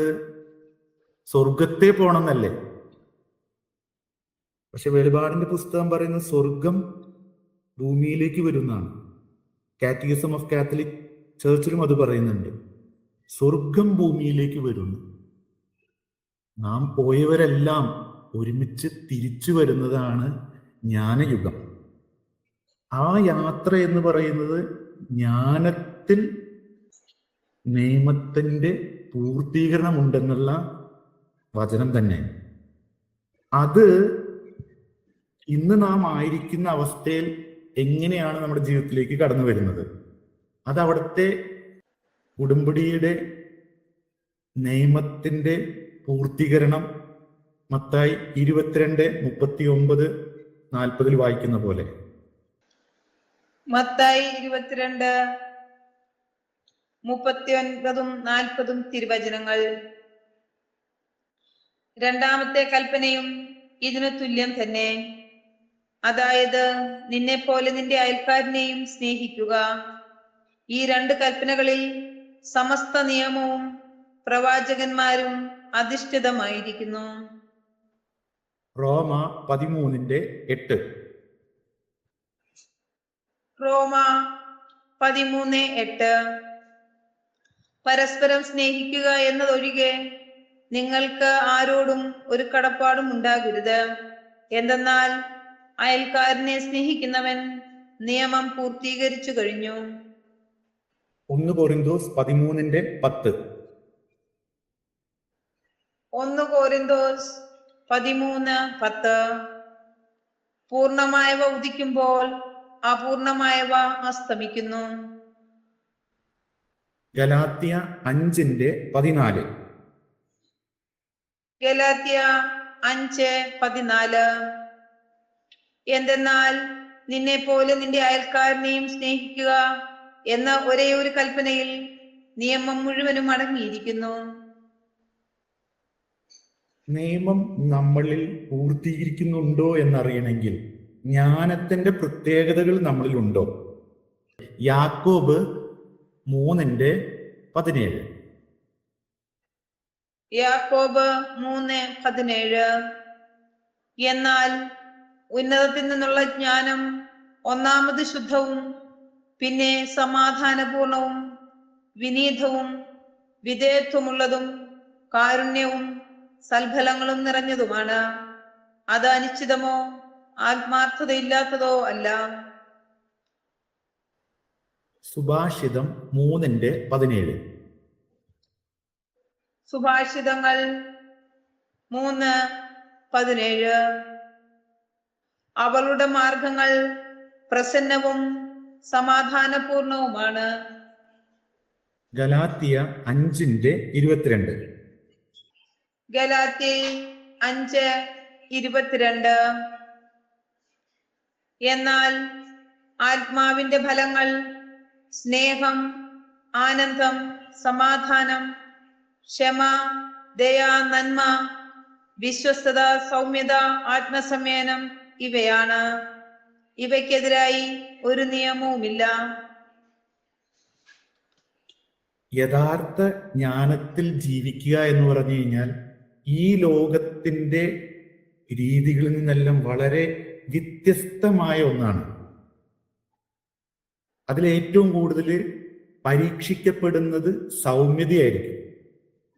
സ്വർഗത്തെ പോണമെന്നല്ലേ. പക്ഷെ വെളിപാടിന്റെ പുസ്തകം പറയുന്ന സ്വർഗം ഭൂമിയിലേക്ക് വരുന്നതാണ്. കാറ്റഗിസം ഓഫ് കാത്തലിക് ചർച്ചിലും അത് പറയുന്നുണ്ട്. സ്വർഗം ഭൂമിയിലേക്ക് വരുന്നു. നാം പോയവരെല്ലാം ഒരുമിച്ച് തിരിച്ചു വരുന്നതാണ് ജ്ഞാനയുഗം. ആ യാത്ര എന്ന് പറയുന്നത് ജ്ഞാനത്തിൽ നിയമത്തിന്റെ പൂർത്തീകരണം ഉണ്ടെന്നുള്ള വചനം തന്നെ. അത് ഇന്ന് നാം ആയിരിക്കുന്ന അവസ്ഥയിൽ എങ്ങനെയാണ് നമ്മുടെ ജീവിതത്തിലേക്ക് കടന്നു വരുന്നത്? അത് അവിടുത്തെ ഉടമ്പടിയുടെ നിയമത്തിന്റെ പൂർത്തീകരണം മത്തായി 22:39-40 വായിക്കുന്ന പോലെ. മത്തായി 22:39-40 തിരുവചനങ്ങൾ. രണ്ടാമത്തെ കൽപ്പനയും ഇതിനു തുല്യം തന്നെ. അതായത്, നിന്നെ പോലെ നിന്റെ അയൽക്കാരനെയും സ്നേഹിക്കുക. ഈ 2 കൽപ്പനകളിൽ സമസ്ത നിയമവും പ്രവാചകന്മാരും അധിഷ്ഠിതമായിരിക്കുന്നു. റോമ 13:8. റോമ 13:8. പരസ്പരം സ്നേഹിക്കുക എന്നതൊഴികെ നിങ്ങൾക്ക് ആരോടും ഒരു കടപ്പാടും ഉണ്ടാകരുത്. എന്തെന്നാൽ അയൽക്കാരനെ സ്നേഹിക്കുന്നവൻ നിയമം പൂർത്തീകരിച്ചു കഴിഞ്ഞു. 1 കൊരിന്തോസ് 13:10. 1 കൊരിന്തോസ് 13:10. പൂർണ്ണമായവ ഉദിക്കുമ്പോൾ അപൂർണമായവ അസ്തമിക്കുന്നു. ഗലാത്യ 5:14. ഗലാത്യ 5:14. എന്തെന്നാൽ നിന്നെ പോലെ നിന്റെ അയൽക്കാരനെയും സ്നേഹിക്കുക എന്ന ഒരേ ഒരു കൽപ്പനയിൽ നിയമം മുഴുവനും അടങ്ങിയിരിക്കുന്നു. നിയമം നമ്മളിൽ പൂർത്തീകരിക്കുന്നുണ്ടോ എന്നറിയണമെങ്കിൽ ജ്ഞാനത്തിന്റെ പ്രത്യേകതകൾ നമ്മളിൽ ഉണ്ടോ? യാക്കോബ് 3:17. യാക്കോബ് 3:17. എന്നാൽ ഉന്നതത്തിൽ നിന്നുള്ള ജ്ഞാനം ഒന്നാമത് ശുദ്ധവും പിന്നെ സമാധാനപൂർണവും വിനീതവും വിധേയത്വമുള്ളതും കാരുണ്യവും സൽഫലങ്ങളും നിറഞ്ഞതുമാണ്. അത് അനിശ്ചിതമോ ആത്മാർത്ഥതയില്ലാത്തതോ അല്ല. സുഭാഷിതം 3:17. സുഭാഷിതങ്ങൾ 3:17. അവളുടെ മാർഗങ്ങൾ പ്രസന്നവും സമാധാനപൂർണവുമാണ്. ഗലാത്യ 5:22. ഗലാത്യ 5:22. എന്നാൽ ആത്മാവിന്റെ ഫലങ്ങൾ സ്നേഹം, ആനന്ദം, സമാധാനം, ക്ഷമ, ദയ, നന്മ, വിശ്വസ്തത, സൗമ്യത, ആത്മസംയനം ഇവയാണ്. ഇവയ്ക്കെതിരായി ഒരു നിയമവുമില്ല. യഥാർത്ഥ ജ്ഞാനത്തിൽ ജീവിക്കുക എന്ന് പറഞ്ഞു കഴിഞ്ഞാൽ ഈ ലോകത്തിന്റെ രീതികളിൽ നിന്നെല്ലാം വളരെ വ്യത്യസ്തമായ ഒന്നാണ്. അതിലേറ്റവും കൂടുതൽ പരീക്ഷിക്കപ്പെടുന്നത് സൗമ്യതയായിരിക്കും.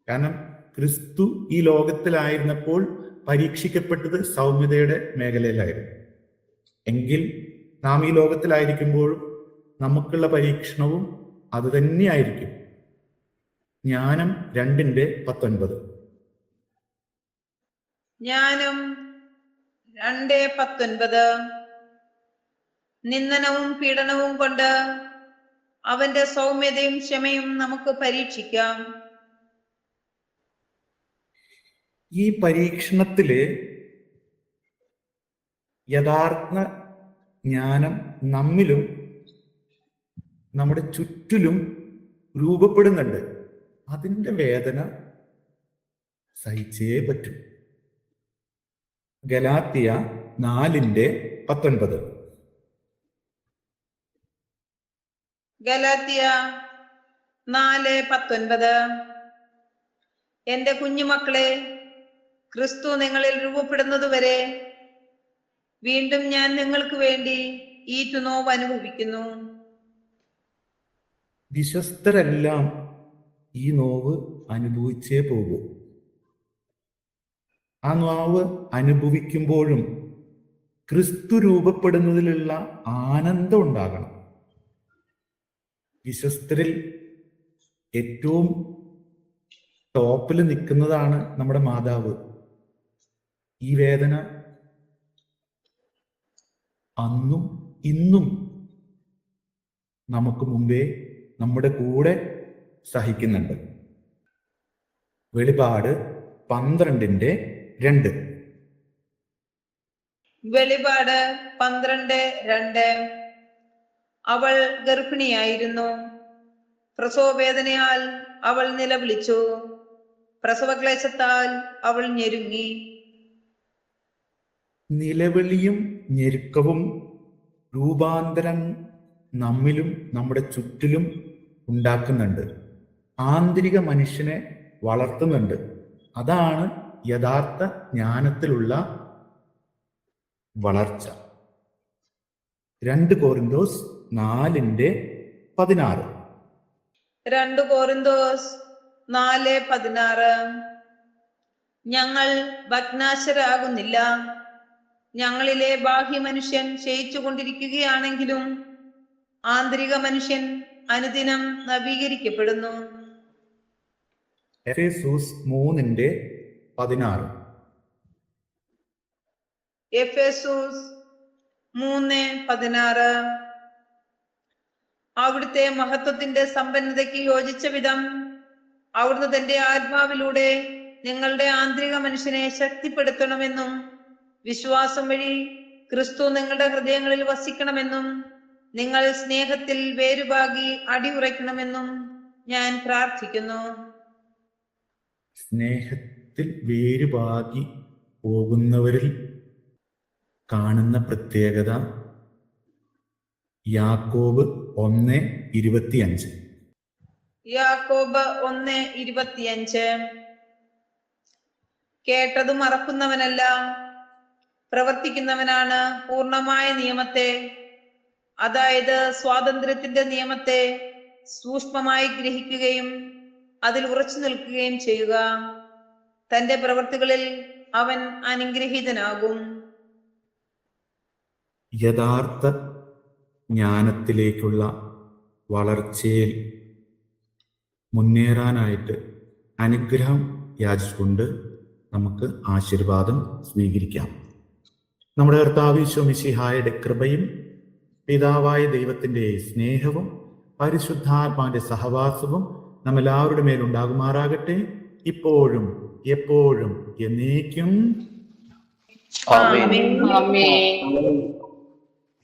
കാരണം ക്രിസ്തു ഈ ലോകത്തിലായിരുന്നപ്പോൾ പരീക്ഷിക്കപ്പെട്ടത് സൗമ്യതയുടെ മേഖലയിലായിരുന്നു. എങ്കിൽ നാം ഈ ലോകത്തിലായിരിക്കുമ്പോഴും നമുക്കുള്ള പരീക്ഷണവും അത് തന്നെയായിരിക്കും. ജ്ഞാനം 2:19. ജ്ഞാനം 2:19. നിന്ദനവും പീഡനവും കൊണ്ട് അവന്റെ സൗമ്യതയും ക്ഷമയും നമുക്ക് പരീക്ഷിക്കാം. ഈ പരീക്ഷണത്തില് യഥാർത്ഥ ജ്ഞാനം നമ്മിലും നമ്മുടെ ചുറ്റിലും രൂപപ്പെടുന്നുണ്ട്. അതിൻ്റെ വേദന സഹിച്ചേ പറ്റും. ഗലാത്യ 4:19. ഗലാത്യ 4:19. എന്റെ കുഞ്ഞുമക്കളെ, ക്രിസ്തു നിങ്ങളിൽ രൂപപ്പെടുന്നതുവരെ വീണ്ടും ഞാൻ നിങ്ങൾക്ക് വേണ്ടി ഈറ്റുനോവ് അനുഭവിക്കുന്നു. വിശ്വസ്തരെല്ലാം ഈ നോവ് അനുഭവിച്ചേ പോകൂ. ആ നോവ് അനുഭവിക്കുമ്പോഴും ക്രിസ്തു രൂപപ്പെടുന്നതിലുള്ള ആനന്ദം ഉണ്ടാകണം. വിശ്വസ്തരിൽ ഏറ്റവും ടോപ്പിൽ നിൽക്കുന്നതാണ് നമ്മുടെ മാതാവ്. ഈ വേദന അന്നും ഇന്നും നമുക്ക് മുമ്പേ നമ്മുടെ കൂടെ സഹിക്കുന്നുണ്ട്. വെളിപാട് 12:2. വെളിപാട് 12:2. അവൾ ഗർഭിണിയായിരുന്നു, പ്രസവവേദനയാൽ അവൾ നിലവിളിച്ചു, പ്രസവക്ലേശത്താൽ അവൾ ഞെരുങ്ങി. നിലവിളിയും ഞെരുക്കവും രൂപാന്തരം നമ്മിലും നമ്മുടെ ചുറ്റിലും ഉണ്ടാക്കുന്നുണ്ട്. ആന്തരിക മനുഷ്യനെ വളർത്തുന്നുണ്ട്. അതാണ് യഥാർത്ഥ ജ്ഞാനത്തിലുള്ള വളർച്ച. 2 കൊരിന്തോസ് 4:16. 2 കൊരിന്തോസ് 4:16. ഞങ്ങൾ ഭഗ്നാശരാകുന്നില്ല. ഞങ്ങളിലെ ബാഹ്യ മനുഷ്യൻ ക്ഷയിച്ചു കൊണ്ടിരിക്കുകയാണെങ്കിലും ആന്തരിക മനുഷ്യൻ അനുദിനം നവീകരിക്കപ്പെടുന്നു. എഫേസോസ് 3:16. എഫേസോസ് 3:16. അവിടുത്തെ മഹത്വത്തിന്റെ സമ്പന്നതയ്ക്ക് യോജിച്ച വിധം അവിടുന്ന് തന്റെ ആത്മാവിലൂടെ നിങ്ങളുടെ ആന്തരിക മനുഷ്യനെ ശക്തിപ്പെടുത്തണമെന്നും വിശ്വാസം വഴി ക്രിസ്തു നിങ്ങളുടെ ഹൃദയങ്ങളിൽ വസിക്കണമെന്നും നിങ്ങൾ സ്നേഹത്തിൽ വേരുപാകി അടിയുറയ്ക്കണമെന്നും ഞാൻ പ്രാർത്ഥിക്കുന്നു. സ്നേഹത്തിൽ വേരുപാകി പോകുന്നവരിൽ കാണുന്ന പ്രത്യേകത യാക്കോബ് 1:25. യാക്കോബ് 1:25. കേട്ടത് മറക്കുന്നവനല്ല, പ്രവർത്തിക്കുന്നവനാണ് പൂർണ്ണമായ നിയമത്തെ, അതായത് സ്വാതന്ത്ര്യത്തിന്റെ നിയമത്തെ സൂക്ഷ്മമായി ഗ്രഹിക്കുകയും അതിൽ ഉറച്ചു നിൽക്കുകയും ചെയ്യുക. തന്റെ പ്രവൃത്തികളിൽ അവൻ അനുഗ്രഹീതനാകും. യഥാർത്ഥ ജ്ഞാനത്തിലേക്കുള്ള വളർച്ചയിൽ മുന്നേറാനായിട്ട് അനുഗ്രഹം യാചിച്ചുകൊണ്ട് നമുക്ക് ആശീർവാദം സ്വീകരിക്കാം. നമ്മുടെ കർത്താവ് ഈശോ മിശിഹായുടെ കൃപയും പിതാവായ ദൈവത്തിന്റെ സ്നേഹവും പരിശുദ്ധാത്മാവിന്റെ സഹവാസവും നമ്മെല്ലാവരുടെ മേലുണ്ടാകുമാറാകട്ടെ, ഇപ്പോഴും എപ്പോഴും എന്നേക്കും. ആമേൻ.